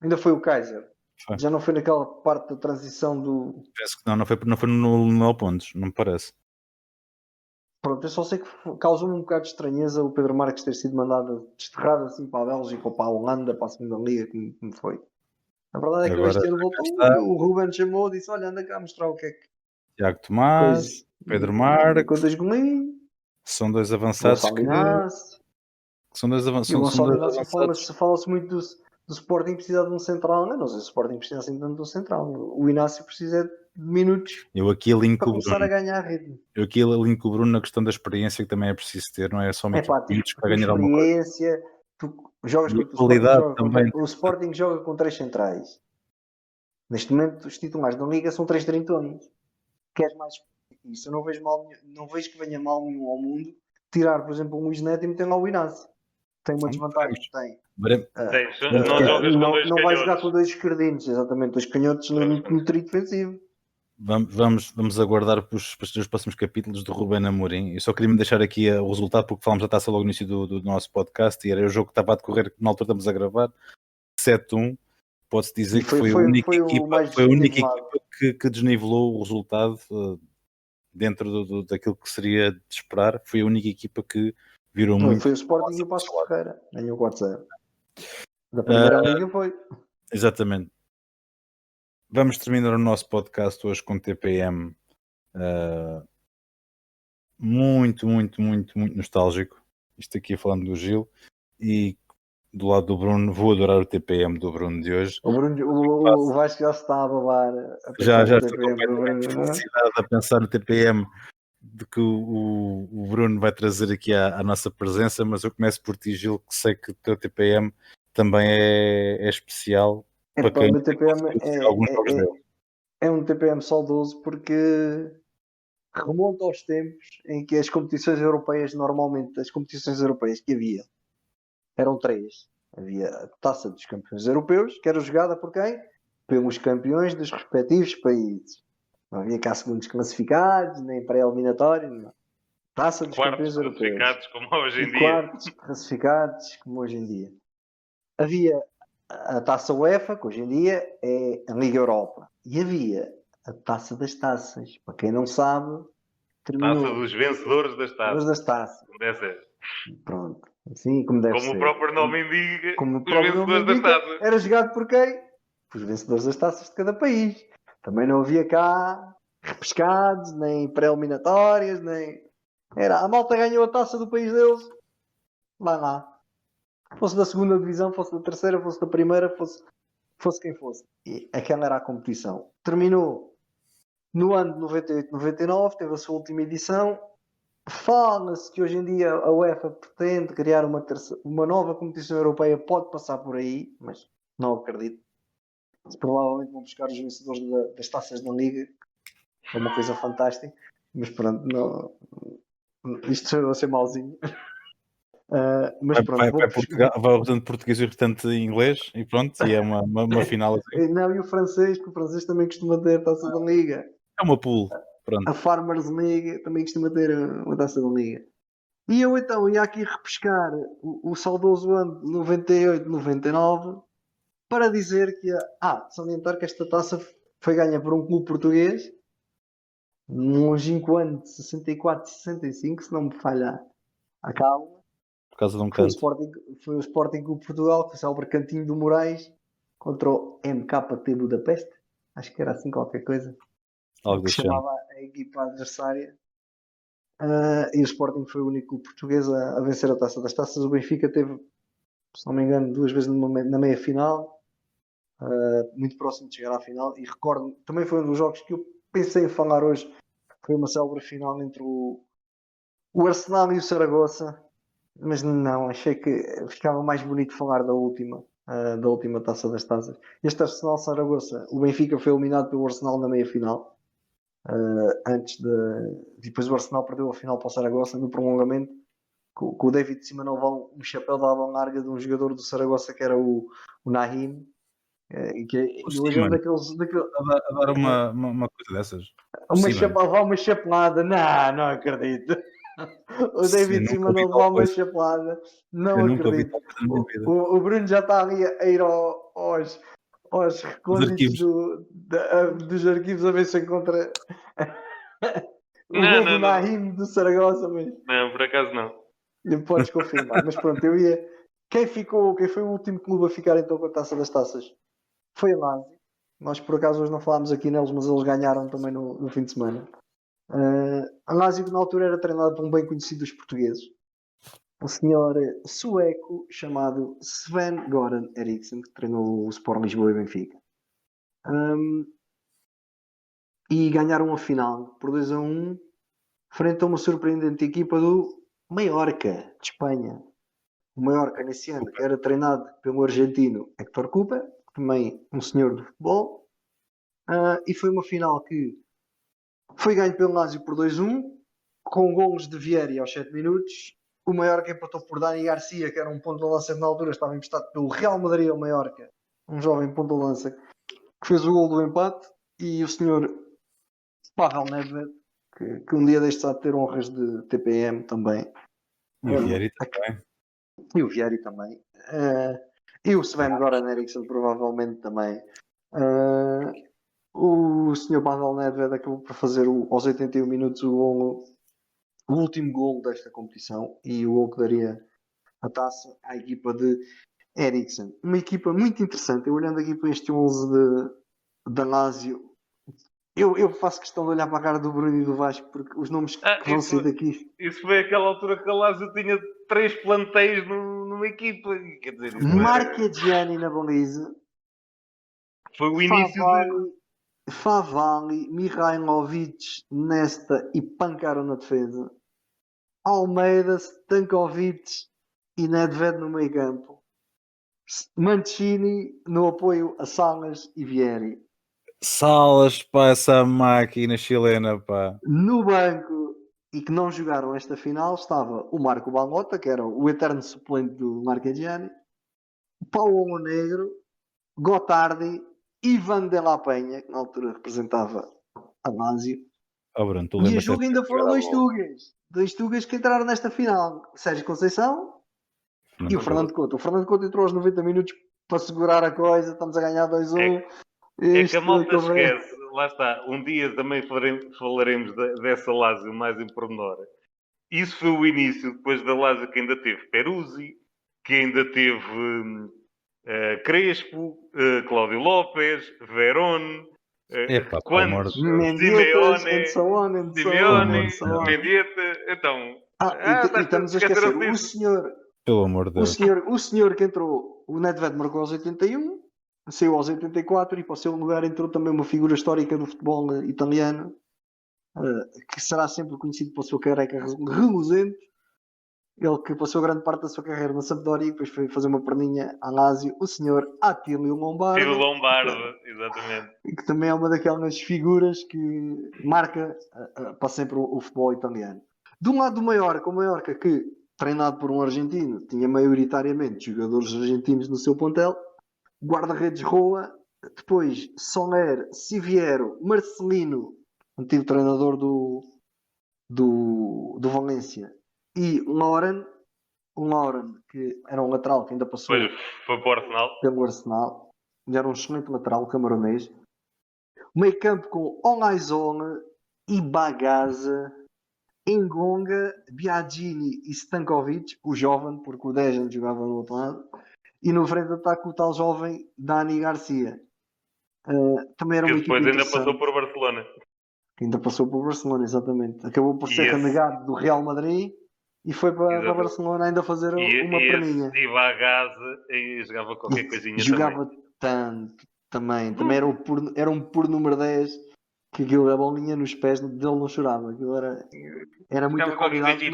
ainda foi o Kaiser. Foi. Já não foi naquela parte da transição do. Penso que não foi no Mel Pontes, não me parece. Pronto, eu só sei que causou-me um bocado de estranheza o Pedro Marques ter sido mandado desterrado assim para a Bélgica ou para a Holanda, para a segunda liga, como foi. A verdade é que este ano voltou, o Ruben chamou e disse: olha, anda cá a mostrar o que é que. Tiago Tomás, Pedro Marques. Contas comigo. São 2 avançados que são 2 avançados. Fala-se muito do Sporting precisar de um central. Não sei se o Sporting precisa assim tanto de um central. O Inácio precisa de minutos para começar a ganhar ritmo. Eu aqui alinco o Bruno na questão da experiência, que também é preciso ter, não é somente minutos para ganhar alguma coisa. Tu jogas com qualidade também. O Sporting joga com 3 centrais. Neste momento os titulares da Liga são 3 trintões. Queres mais isso? Eu não vejo que venha mal nenhum ao mundo tirar, por exemplo, um Luís Neto e meter lá o Inácio. Tem uma desvantagem, tem. Não jogas com dois não vai jogar canhotos. com dois esquerdinos, exatamente, dois canhotos no trio defensivo. Vamos aguardar para os próximos capítulos do Ruben Amorim. Eu só queria me deixar aqui o resultado, porque falámos da taça logo no início do nosso podcast, e era o jogo que estava a decorrer, na altura estamos a gravar, 7-1. Pode-se dizer que foi a única equipa que desnivelou o resultado dentro daquilo que seria de esperar. Foi a única equipa que virou muito. Foi o Sporting e o Passos de Ferreira, ganhou 4-0. Da primeira liga foi. Exatamente. Vamos terminar o nosso podcast hoje com TPM muito nostálgico. Isto aqui falando do Gil, e do lado do Bruno, vou adorar o TPM do Bruno de hoje. O Vasco já se está a babar. Já estou completamente felicidade a pensar no TPM de que o Bruno vai trazer aqui à nossa presença, mas eu começo por ti, Gil, que sei que o teu TPM também é especial. Para quem o TPM é um TPM saudoso, porque remonta aos tempos em que as competições europeias, normalmente as competições europeias que havia eram 3. Havia a Taça dos Campeões Europeus, que era jogada por quem? Pelos campeões dos respectivos países. Não havia cá segundos classificados, nem pré-eliminatórios, não. Taça dos Campeões Europeus. Classificados como hoje em dia. Quartos classificados como hoje em dia. Havia a Taça UEFA, que hoje em dia é a Liga Europa. E havia a Taça das Taças. Para quem não sabe, terminou. Taça dos vencedores das taças. Deve ser. Pronto. Assim como deve ser. Como o próprio nome indica, os vencedores das taças. Era jogado por quem? Os vencedores das taças de cada país. Também não havia cá repescados, nem pré-eliminatórias, nem... A malta ganhou a taça do país deles. Vai lá. Fosse da segunda divisão, fosse da terceira, fosse da primeira, fosse quem fosse. E aquela era a competição. Terminou no ano de 98-99, teve a sua última edição. Fala-se que hoje em dia a UEFA pretende criar uma nova competição europeia, pode passar por aí, mas não acredito. Provavelmente vão buscar os vencedores das taças da Liga. É uma coisa fantástica. Mas pronto, não... isto vai ser mauzinho. Mas pronto, vai o restante português e o restante inglês, e pronto, e é uma final assim. Não, e o francês, que o francês também costuma ter a taça da Liga. É uma pool. Pronto. A Farmers League também costuma ter uma taça da Liga. E eu então ia aqui repescar o saudoso ano de 98-99 para dizer que salientar que esta taça foi ganha por um clube português num longínquo ano de 64-65, se não me falha a calma. Por causa de um canto. Foi o Sporting Clube Portugal, que foi o Cantinho do Moraes contra o MKT Budapeste. Acho que era assim qualquer coisa. Algo que chamava a equipa adversária. E o Sporting foi o único clube português a vencer a Taça das Taças. O Benfica teve, se não me engano, 2 vezes na meia final, muito próximo de chegar à final. E recordo, também foi um dos jogos que eu pensei em falar hoje. Foi uma célebre final entre o Arsenal e o Saragossa, mas não, achei que ficava mais bonito falar da última Taça das Taças. Este Arsenal-Saragossa, o Benfica foi eliminado pelo Arsenal na meia final. Depois o Arsenal perdeu a final para o Saragossa no prolongamento, com o David de cima não levou um chapéu da aba larga de um jogador do Saragossa que era o Nahim, hoje é daqueles a dar uma coisa dessas, uma chapelada, não acredito. O David de cima não levou uma chapelada, não acredito. O Bruno já está ali a ir aos recônditos dos arquivos a ver se encontra o gol do Nahim do Saragossa. Mas... Não, por acaso não. Podes confirmar. Mas pronto, quem foi o último clube a ficar então com a Taça das Taças? Foi a Lazio. Nós por acaso hoje não falámos aqui neles, mas eles ganharam também no fim de semana. A Lazio na altura era treinado por um bem conhecido dos portugueses, um senhor sueco chamado Sven-Göran Eriksson, que treinou o Sport Lisboa e Benfica. E ganharam a final por 2-1 frente a uma surpreendente equipa do Mallorca, de Espanha. O Mallorca nesse ano, que era treinado pelo argentino Héctor Cooper, também um senhor do futebol. E foi uma final que foi ganho pelo Lazio por 2-1. com golos de Vieri aos 7 minutos. O Mallorca empatou por Dani Garcia, que era um ponto de lança que na altura estava emprestado pelo Real Madrid ao Mallorca, um jovem ponto de lança, que fez o gol do empate. E o senhor Pavel Nedved, que um dia destes há de ter honras de TPM também. E o Vieri também. E o Vieri também. E o Sven-Goran Eriksson provavelmente também. O senhor Pavel Nedved acabou por fazer aos 81 minutos o último gol desta competição e o gol que daria a taça à equipa de Eriksson. Uma equipa muito interessante. Eu olhando aqui para este 11 de Lazio, eu faço questão de olhar para a cara do Bruno e do Vasco, porque os nomes que vão sair daqui... Isso foi aquela altura que a Lazio tinha 3 plantéis numa equipa. Quer dizer, Marchegiani na baliza. Foi o início Favali, Mihailovic, Nesta e Pancaro na defesa. Almeida, Stankovic e Nedved no meio campo. Mancini no apoio a Salas e Vieri. Salas, pá, essa máquina chilena, pá. No banco, e que não jogaram esta final, estava o Marco Balota, que era o eterno suplente do Marchegiani, Paulo Negro, Gotardi, Ivan de la Penha, que na altura representava a Lazio. Oh, Bruno, tu E o lembras-te jogo ainda foram dois Tugas que entraram nesta final. Sérgio Conceição e o Fernando Couto. O Fernando Couto entrou aos 90 minutos para segurar a coisa. Estamos a ganhar 2-1. É que a malta esquece. Lá está. Um dia também falaremos dessa Lazio mais em pormenor. Isso foi o início, depois da Lazio, que ainda teve Peruzzi, que ainda teve Crespo, Cláudio Lopes, Verón, quantos? Simeone, Mendieta. Então, e estamos a esquecer o senhor. Pelo amor de Deus. O senhor que entrou, o Nedved marcou aos 81, saiu aos 84 e para o seu lugar entrou também uma figura histórica do futebol italiano, que será sempre conhecido pela sua careca reluzente. Ele que passou grande parte da sua carreira na Sampdoria e depois foi fazer uma perninha à Lazio, o senhor Attilio Lombardo. Attilio Lombardo, exatamente. Que também é uma daquelas figuras que marca para sempre o futebol italiano. De um lado do Mallorca, o Mallorca que, treinado por um argentino, tinha maioritariamente jogadores argentinos no seu plantel, guarda-redes Roa, depois Soler, Siviero, Marcelino, antigo treinador do Valência, e Lauren, que era um lateral que ainda passou foi pelo Arsenal, era um excelente lateral camaronês. Meio campo com Olaizone, Ibagaza, Engonga, Biagini e Stankovic, o jovem, porque o Dejan jogava do outro lado, e no frente de ataque o tal jovem Dani Garcia. Também era uma equipa depois ainda passou por Barcelona. Ainda passou por Barcelona, exatamente. Acabou por ser renegado do Real Madrid e foi para Barcelona ainda fazer uma perninha. E Bagaza e jogava qualquer coisinha jogava tanto também. Também era um puro número 10 que aquilo, a bolinha nos pés dele não chorava. Aquilo era muita qualidade.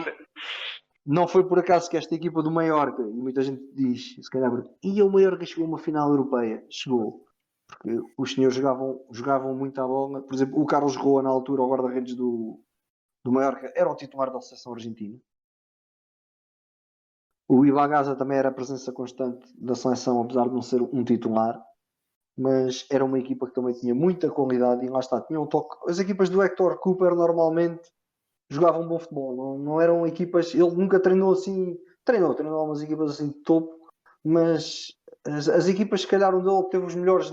Não foi por acaso que esta equipa do Mallorca, e muita gente diz, se calhar, e o Mallorca chegou a uma final europeia. Chegou. Porque os senhores jogavam muito à bola. Por exemplo, o Carlos Roa, na altura, o guarda-redes do Mallorca, era o titular da seleção argentina. O Ibagaza também era a presença constante da seleção, apesar de não ser um titular. Mas era uma equipa que também tinha muita qualidade e lá está, tinha um toque. As equipas do Hector Cooper normalmente jogavam bom futebol, não eram equipas. Ele nunca treinou assim, treinou umas equipas assim de topo, mas as equipas, se calhar, onde ele obteve os melhores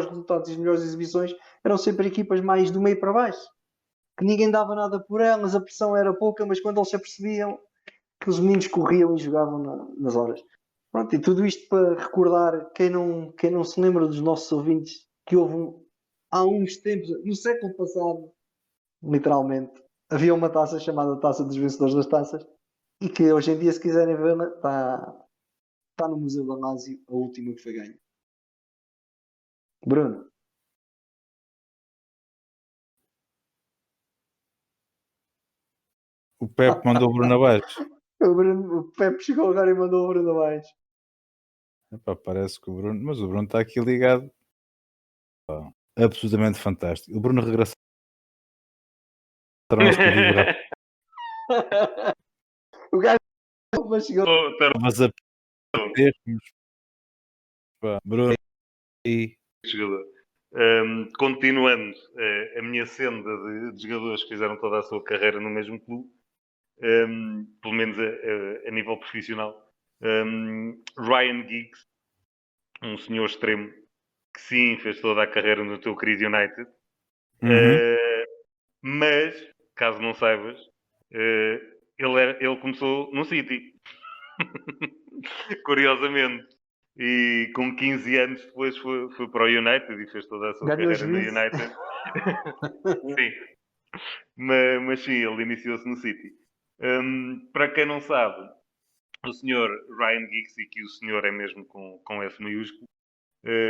resultados e as melhores exibições eram sempre equipas mais do meio para baixo, que ninguém dava nada por elas, a pressão era pouca, mas quando eles se apercebiam que os meninos corriam e jogavam nas horas. Pronto, e tudo isto para recordar quem não se lembra dos nossos ouvintes que houve há uns tempos, no século passado, literalmente, havia uma taça chamada Taça dos Vencedores das Taças e que hoje em dia, se quiserem vê-la, está no Museu da Lazio, a última que foi ganha. Bruno. O Pepe mandou o Bruno abaixo. O Pepe chegou agora e mandou o Bruno abaixo. Epá, parece que o Bruno... Mas o Bruno está aqui ligado. Absolutamente fantástico. O Bruno regressou ao nosso convívio rápido. O gajo mas chegou. Mas a perdermos, pá, Bruno e Jogador. Continuando a minha senda de jogadores que fizeram toda a sua carreira no mesmo clube, pelo menos a nível profissional, Ryan Giggs, um senhor extremo que sim fez toda a carreira no teu querido United, mas caso não saibas, ele começou no City. Curiosamente. E com 15 anos depois foi para o United e fez toda a sua Ganhou carreira no juízo. United. Sim. Mas sim, ele iniciou-se no City. Para quem não sabe, o senhor Ryan Giggs, e que o senhor é mesmo com F maiúsculo,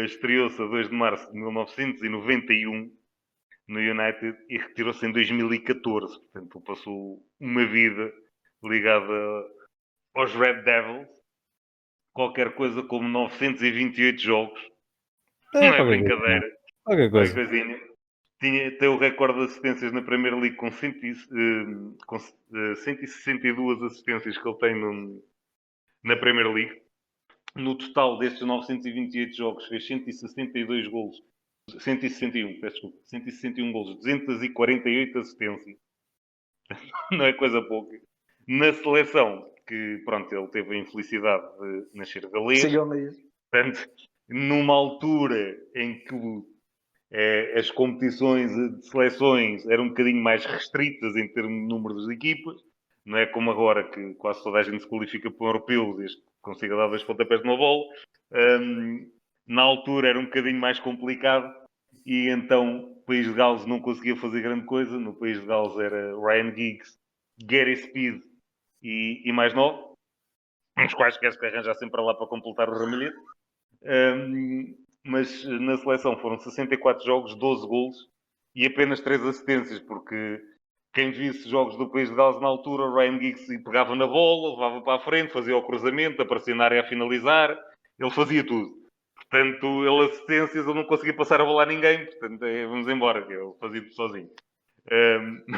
estreou-se a 2 de março de 1991 no United e retirou-se em 2014. Portanto, passou uma vida ligada aos Red Devils. Qualquer coisa como 928 jogos. Não é brincadeira. Qualquer coisa. Coisinha. Tem o recorde de assistências na Premier League com 162 assistências que ele tem na Premier League. No total destes 928 jogos fez 162 golos. 161, peço desculpa. 161 golos, 248 assistências. Não é coisa pouca. Na seleção, que pronto, ele teve a infelicidade de nascer galês. Chegou mesmo. Portanto, numa altura em que as competições de seleções eram um bocadinho mais restritas em termos de número de equipas, não é como agora que quase toda a gente se qualifica para o europeu desde que consiga dar 2 pontapés de uma bola. Na altura era um bocadinho mais complicado e então o País de Gales não conseguia fazer grande coisa. No País de Gales era Ryan Giggs, Gary Speed e mais 9, uns quais queres que arranjar sempre lá para completar o ramalhete. Mas na seleção foram 64 jogos, 12 golos e apenas 3 assistências, porque quem visse jogos do País de Gales na altura, o Ryan Giggs pegava na bola, levava para a frente, fazia o cruzamento, aparecia na área a finalizar, ele fazia tudo. Portanto, ele assistências, ele não conseguia passar a bola a ninguém, portanto, vamos embora, ele fazia tudo sozinho.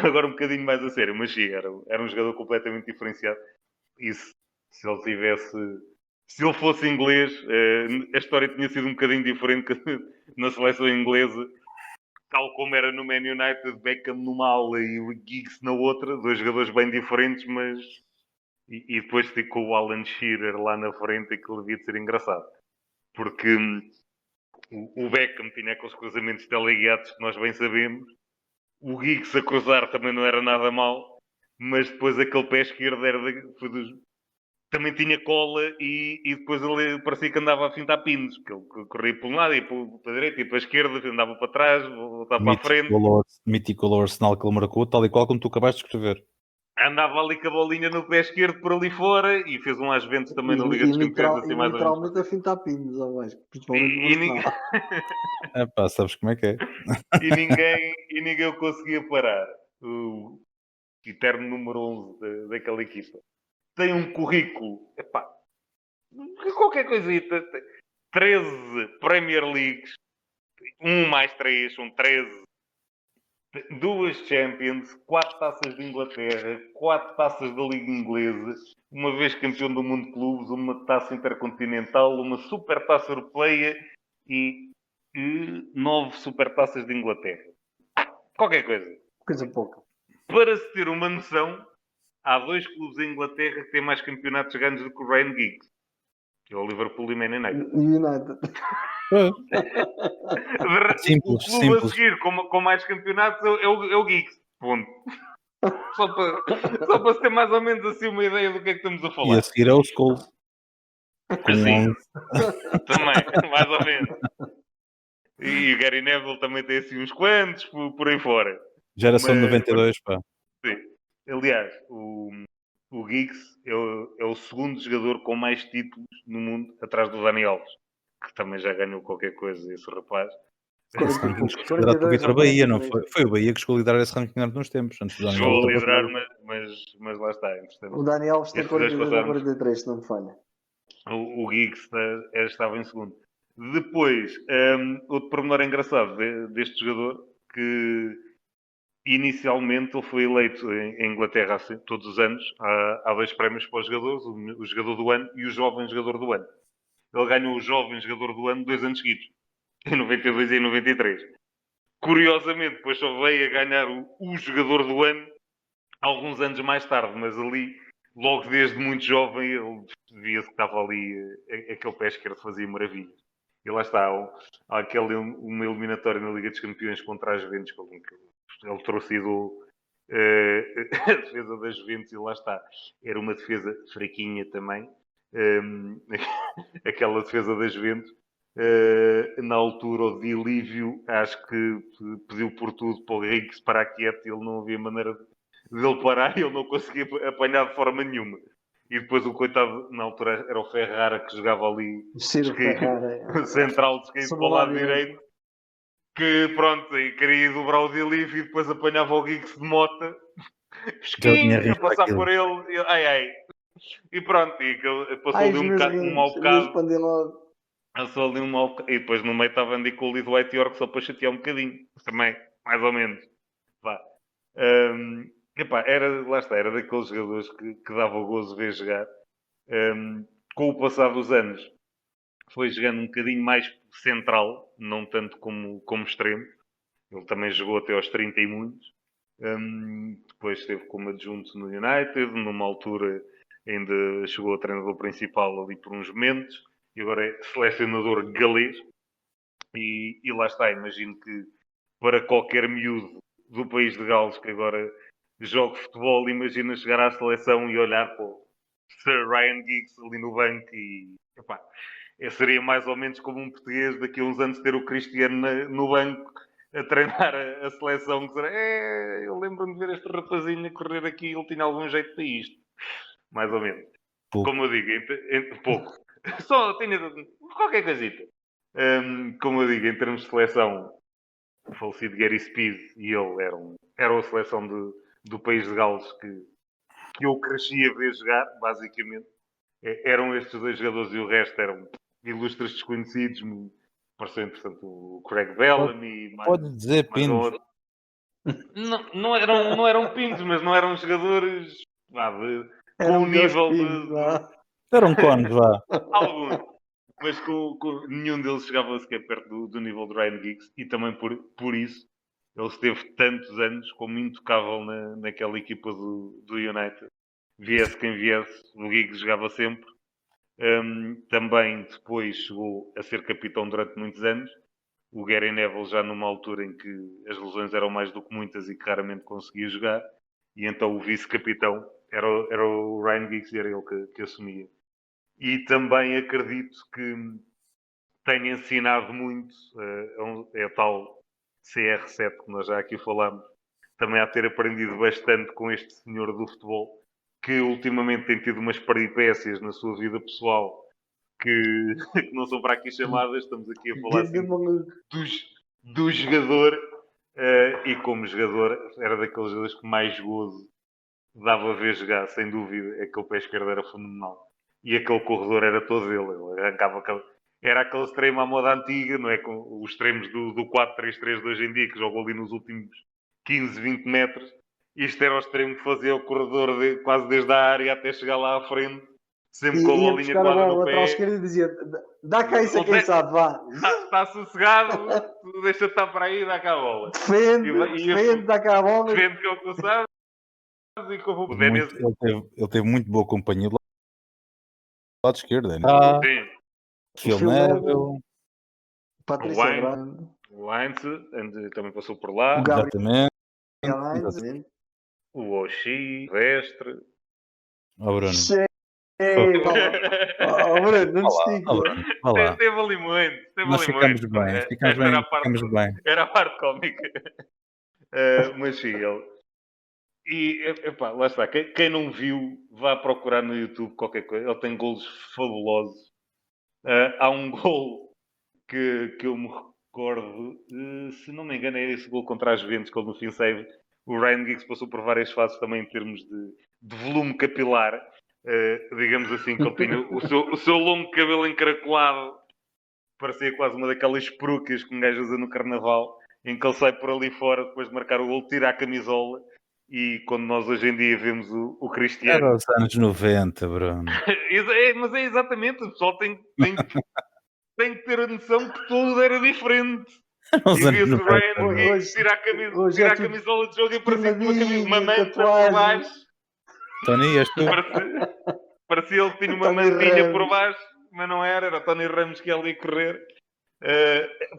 Agora um bocadinho mais a sério, mas sim, era um jogador completamente diferenciado. E se ele tivesse... Se ele fosse inglês, a história tinha sido um bocadinho diferente na seleção inglesa, tal como era no Man United, Beckham numa aula e o Giggs na outra, 2 jogadores bem diferentes, mas... E depois ficou o Alan Shearer lá na frente, e que devia de ser engraçado. Porque o Beckham tinha aqueles cruzamentos teleguiados que nós bem sabemos. O Giggs a cruzar também não era nada mal, mas depois aquele pé esquerdo também tinha cola e depois ele parecia que andava a fintar pinos, porque ele corria para um lado e para a direita e para a esquerda, andava para trás, voltava para a frente. Mítico Arsenal que ele marcou, tal e qual como tu acabaste de escrever. Andava ali com a bolinha no pé esquerdo por ali fora e fez um às ventos também na Liga dos Campeões, assim mais ou menos. Literalmente a fintar pinos, ou mais, principalmente no E É pá, sabes como é que é? e ninguém o conseguia parar. O eterno número 11 daquela equipa. Tem um currículo, epá, qualquer coisita. 13 Premier Leagues, 1 mais 3, são 13. 2 Champions, 4 taças de Inglaterra, 4 taças da Liga Inglesa, uma vez campeão do mundo de clubes, uma taça intercontinental, uma super taça europeia e 9 super taças de Inglaterra. Qualquer coisa. Coisa pouca. Para se ter uma noção, há 2 clubes em Inglaterra que têm mais campeonatos ganhos do que o Ryan Giggs. Que é o Liverpool e Man United. United. O clube a seguir com mais campeonatos é o Giggs. Ponto. Só para se ter mais ou menos assim uma ideia do que é que estamos a falar. E a seguir é o Scholes. Assim, também, mais ou menos. E o Gary Neville também tem assim uns quantos por aí fora. Geração de 92, pá. Sim. Aliás, o Giggs é o segundo jogador com mais títulos no mundo, atrás do Dani Alves, que também já ganhou qualquer coisa, esse rapaz. Esse ranking escolheu liderar com o Vitor Bahia, não foi? Foi o Bahia que escolheu liderar esse ranking durante uns tempos, antes do Dani Chegou a Alves. liderar, mas lá está. O Dani Alves tem 42 ou 43, se não me falha. O Giggs estava em segundo. Depois, outro pormenor engraçado deste jogador, que inicialmente ele foi eleito em Inglaterra todos os anos. Há 2 prémios para os jogadores, o jogador do ano e o jovem jogador do ano. Ele ganhou o jovem jogador do ano 2 anos seguidos, em 92 e em 93. Curiosamente, depois só veio a ganhar o jogador do ano alguns anos mais tarde, mas ali, logo desde muito jovem, ele via-se que estava ali, aquele pé esquerdo fazia maravilhas. E lá está, há uma eliminatória na Liga dos Campeões contra as Juventus, que ele trouxe a defesa das Juventus, e lá está. Era uma defesa fraquinha também, aquela defesa das Juventus. Na altura, o Dilívio, acho que pediu por tudo para o Henrique parar quieto, e ele não havia maneira dele parar, e ele não conseguia apanhar de forma nenhuma. E depois o coitado, na altura, era o Ferrara, que jogava ali central de esquerda para o lado direito, que pronto, e queria dobrar o Dilívio e depois apanhava o Giggs de Mota, esquinha, a passar por ele, e pronto, e passou ali um mau bocado. Passou ali um mau bocado. E depois no meio estava Andy Cole e Dwight York só para chatear um bocadinho, também, mais ou menos. Pá. Lá está, era daqueles jogadores que dava gozo ver jogar. Com o passar dos anos, foi jogando um bocadinho mais central, não tanto como extremo. Ele também jogou até aos 30 e muitos. Depois esteve como adjunto no United, numa altura ainda chegou a treinador principal ali por uns momentos, e agora é selecionador galês. E lá está, imagino que para qualquer miúdo do país de Gales que agora joga futebol, imagina chegar à seleção e olhar para o Sir Ryan Giggs ali no banco e seria mais ou menos como um português daqui a uns anos ter o Cristiano no banco a treinar a seleção, que será, eu lembro-me de ver este rapazinho correr aqui, ele tinha algum jeito para isto, mais ou menos. Pouco. Como eu digo, pouco. Só tinha qualquer coisita. Como eu digo, em termos de seleção, o falecido Gary Speed e ele eram a seleção do país de Gales que eu cresci a ver jogar, basicamente. Eram estes 2 jogadores e o resto eram ilustres desconhecidos. Pareceu interessante o Craig Bellamy. Pode dizer pinos. Não eram pinos, mas não eram jogadores com o nível Eram cones, vá. Alguns. Mas nenhum deles chegava sequer perto do nível de Ryan Giggs, e também por isso ele esteve tantos anos como intocável naquela equipa do United. Viesse quem viesse, o Giggs jogava sempre. Também depois chegou a ser capitão durante muitos anos. O Gary Neville já numa altura em que as lesões eram mais do que muitas e que raramente conseguia jogar. E então o vice-capitão era o Ryan Giggs, e era ele que assumia. E também acredito que tenha ensinado muito, é o tal CR7 que nós já aqui falamos, também a ter aprendido bastante com este senhor do futebol, que ultimamente tem tido umas peripécias na sua vida pessoal que não são para aqui chamadas. Estamos aqui a falar assim, do jogador, e como jogador era daqueles jogadores que mais gozo dava a ver jogar, sem dúvida. Aquele pé esquerdo era fenomenal. E aquele corredor era todo ele arrancava era aquele extremo à moda antiga, não é? Com os extremos do 4-3-3 de hoje em dia, que jogam ali nos últimos 15, 20 metros. Isto era o extremo que fazia o corredor quase desde a área até chegar lá à frente, sempre com a bolinha colada no pé. E dizia, dá cá isso a quem sabe, vá. Está sossegado, deixa estar para aí e dá cá a bola. Defende, dá cá a bola. Defende que é o que eu sabe. Ele teve muito boa companhia do lado esquerdo, né? Sim. Phil Neville, Patrícia o Heinz também passou por lá. Exatamente. O Oshie, o Vestre. Bruno. Bruno, não te Teve ali muito. Nós ficamos bem. Era a parte cómica. Mas sim, ele. E lá está. Quem não viu, vá procurar no YouTube qualquer coisa. Ele tem golos fabulosos. Há um gol que eu me recordo, se não me engano, é esse gol contra as Juventus, que ele no fim save. O Ryan Giggs passou por várias fases também em termos de volume capilar. Digamos assim, que ele tinha o seu longo cabelo encaracolado, parecia quase uma daquelas perucas que um gajo usa no carnaval. em que ele sai por ali fora depois de marcar o gol, tira a camisola e quando nós hoje em dia vemos o Cristiano... Era os anos 90, Bruno. Mas é exatamente, o pessoal tem que ter a noção que tudo era diferente. Os E anos via-se o 90. Ryan Giggs tirar a camisola de jogo e parecia que uma manta por tatuagem. baixo. Tony, és tu? Parecia ele que tinha uma Tony mantinha Ramos. por baixo, mas não era o Tony Ramos que ia ali correr.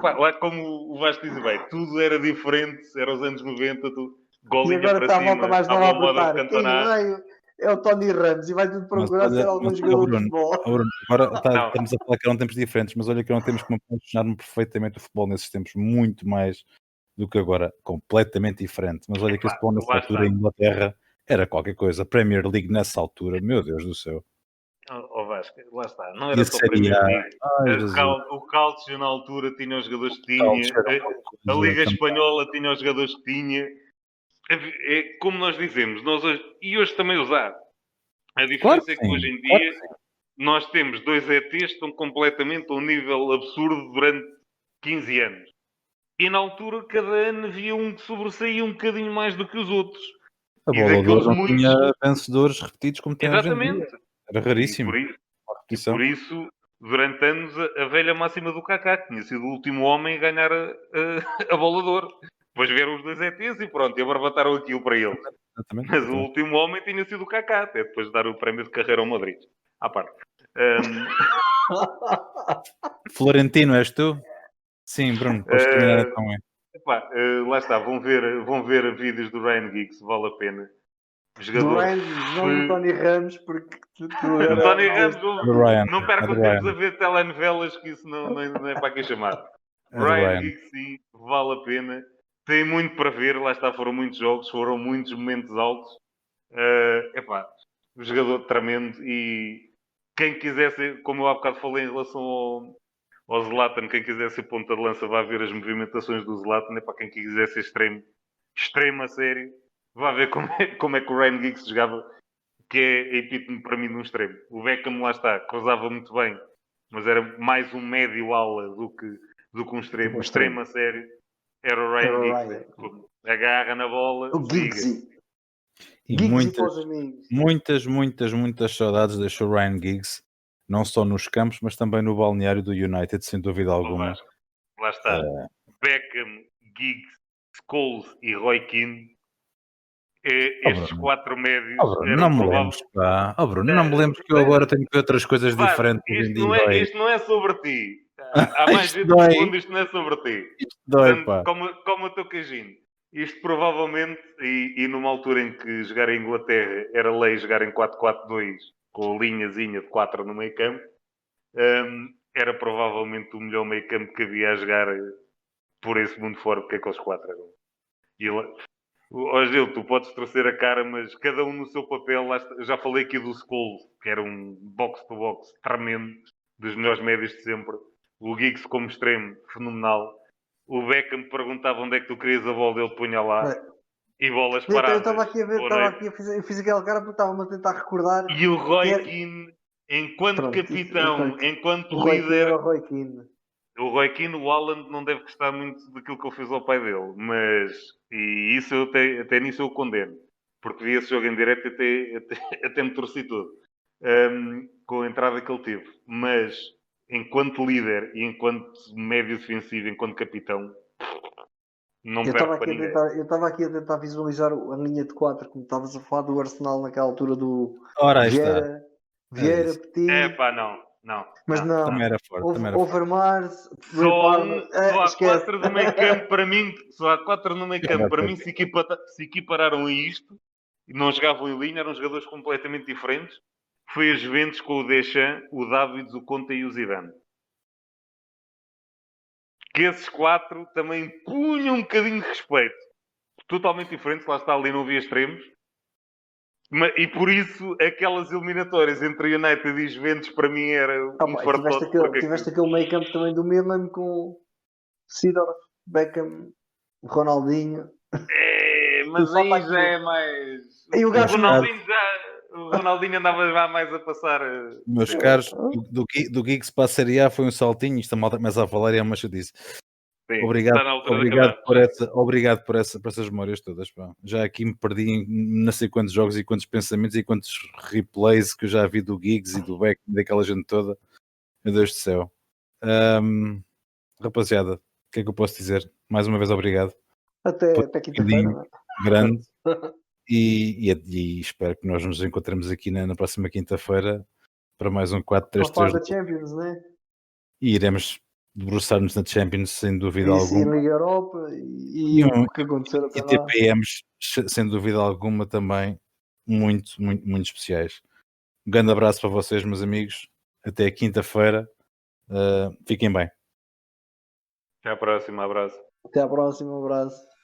Lá como o Vasco diz bem, tudo era diferente, era os anos 90, tudo. E Golinha agora para está a cima, volta mais à nova a bola de apertar. Quem cantonar. raio é o Tony Ramos e vai tudo procurar ser algum jogador de futebol. Bruno, agora Não. estamos a falar que eram tempos diferentes, mas olha que não temos como funcionar perfeitamente o futebol nesses tempos, muito mais do que agora, completamente diferente. Mas olha que esse futebol nessa altura em Inglaterra era qualquer coisa. Premier League nessa altura, meu Deus do céu. Vasco, lá está, não era só Premier League. O Calcio na altura tinha os jogadores que tinha, a Liga Espanhola tinha os jogadores que tinha. É como nós dizemos, nós hoje, e hoje também usar. A diferença é que hoje em dia nós temos 2 ETs que estão completamente a um nível absurdo durante 15 anos. E na altura, cada ano havia um que sobressaía um bocadinho mais do que os outros. A bola de ouro não tinha vencedores repetidos como tem hoje em dia. Exatamente. Era raríssimo. E por isso, durante anos, a velha máxima do Kaká tinha sido o último homem a ganhar a bola de ouro. Depois vieram os 2 ETs e pronto, e abarbataram aquilo para eles. Exatamente. Mas o último homem tinha sido o Kaká, até depois de dar o prémio de carreira ao Madrid. À parte. Florentino, és tu? Sim, Bruno, podes terminar então. Lá está, vão ver vídeos do Ryan Giggs, vale a pena. Do Ryan, não do Tony Ramos, porque o Tony Ramos, não percam tempo a ver telenovelas, que isso não é para aqui chamar. Ryan Giggs, sim, vale a pena. Tem muito para ver, lá está, foram muitos jogos, foram muitos momentos altos. Um jogador tremendo e quem quisesse, como eu há bocado falei em relação ao Zlatan, quem quiser ser ponta de lança vai ver as movimentações do Zlatan, para quem quiser ser extremo a sério, vai ver como é que o Ryan Giggs jogava, que é epítome para mim de um extremo. O Beckham, lá está, cruzava muito bem, mas era mais um médio ala do que um extremo. Extremo a sério era o Ryan Giggs. Agarra na bola, o Giggsy. E muitas saudades deixou o Ryan Giggs, não só nos campos, mas também no balneário do United, sem dúvida alguma. Lá está. Beckham, Giggs, Scholes e Roy Keane. Estes 4 médios. Não me lembro, pá. Bruno, não me lembro que eu agora tenho que ver outras coisas diferentes. Isto não é sobre ti. Há mais gente que responde, isto não é sobre ti. Isto dói, pá. Como o teu queijinho. Isto provavelmente, e numa altura em que jogar em Inglaterra era lei jogar em 4-4-2 com a linhazinha de 4 no meio campo, era provavelmente o melhor meio campo que havia a jogar por esse mundo fora, porque aqueles 4 eram. Gil, tu podes torcer a cara, mas cada um no seu papel. Já falei aqui do Scholes, que era um box-to-box tremendo, dos melhores médios de sempre. O Giggs como extremo, fenomenal. O Beckham perguntava onde é que tu querias a bola, ele punha lá. E bolas paradas. Eu estava aqui a ver, eu fiz aquela cara porque estava-me a tentar recordar. E o Roy Keane, enquanto capitão, enquanto líder... O Roy Keane, o Haaland não deve gostar muito daquilo que eu fiz ao pai dele, mas... E isso até nisso eu condeno. Porque vi esse jogo em direto e até me torci todo. Com a entrada que ele teve. Mas, enquanto líder e enquanto médio defensivo, enquanto capitão... Não perco para ninguém. Eu estava aqui a tentar visualizar a linha de 4, como estavas a falar do Arsenal naquela altura do Vieira, Petit. Não. Mas não. Também era forte. Overmars. Só há 4 no meio campo para mim. Só há 4 no meio campo para mim. Se equipararam a isto e não jogavam em linha, eram jogadores completamente diferentes. Foi a Juventus com o Deschamps, o Davids, o Conte e o Zidane. Que esses 4 também punham um bocadinho de respeito. Totalmente diferentes, lá está, ali não havia extremos. E por isso, aquelas eliminatórias entre United e Juventus, para mim, era um fartote. Tiveste aquele meio campo também do Milan com Seedorf, Beckham, Ronaldinho. Mas aí já é mais... E o Ronaldinho andava já mais a passar... Meus caros, do Giggs para a Série A foi um saltinho, isto a malta começa a falar e é uma chatice. Sim, Obrigado, está na altura de acabar. obrigado por essas memórias todas. Pá. Já aqui me perdi em não sei quantos jogos e quantos pensamentos e quantos replays que eu já vi do Giggs e do Beck e daquela gente toda. Meu Deus do céu. Rapaziada, o que é que eu posso dizer? Mais uma vez obrigado. Até quinta-feira, não é? Grande. E espero que nós nos encontremos aqui na próxima quinta-feira para mais um Para 4-3-3 falar da Champions, né? e iremos debruçar-nos na Champions sem dúvida Isso, e alguma. Liga Europa e o que acontecer até E lá. TPMs, sem dúvida alguma, também muito, muito, muito especiais. Um grande abraço para vocês, meus amigos. Até quinta-feira. Fiquem bem. Até à próxima, abraço. Até à próxima, um abraço.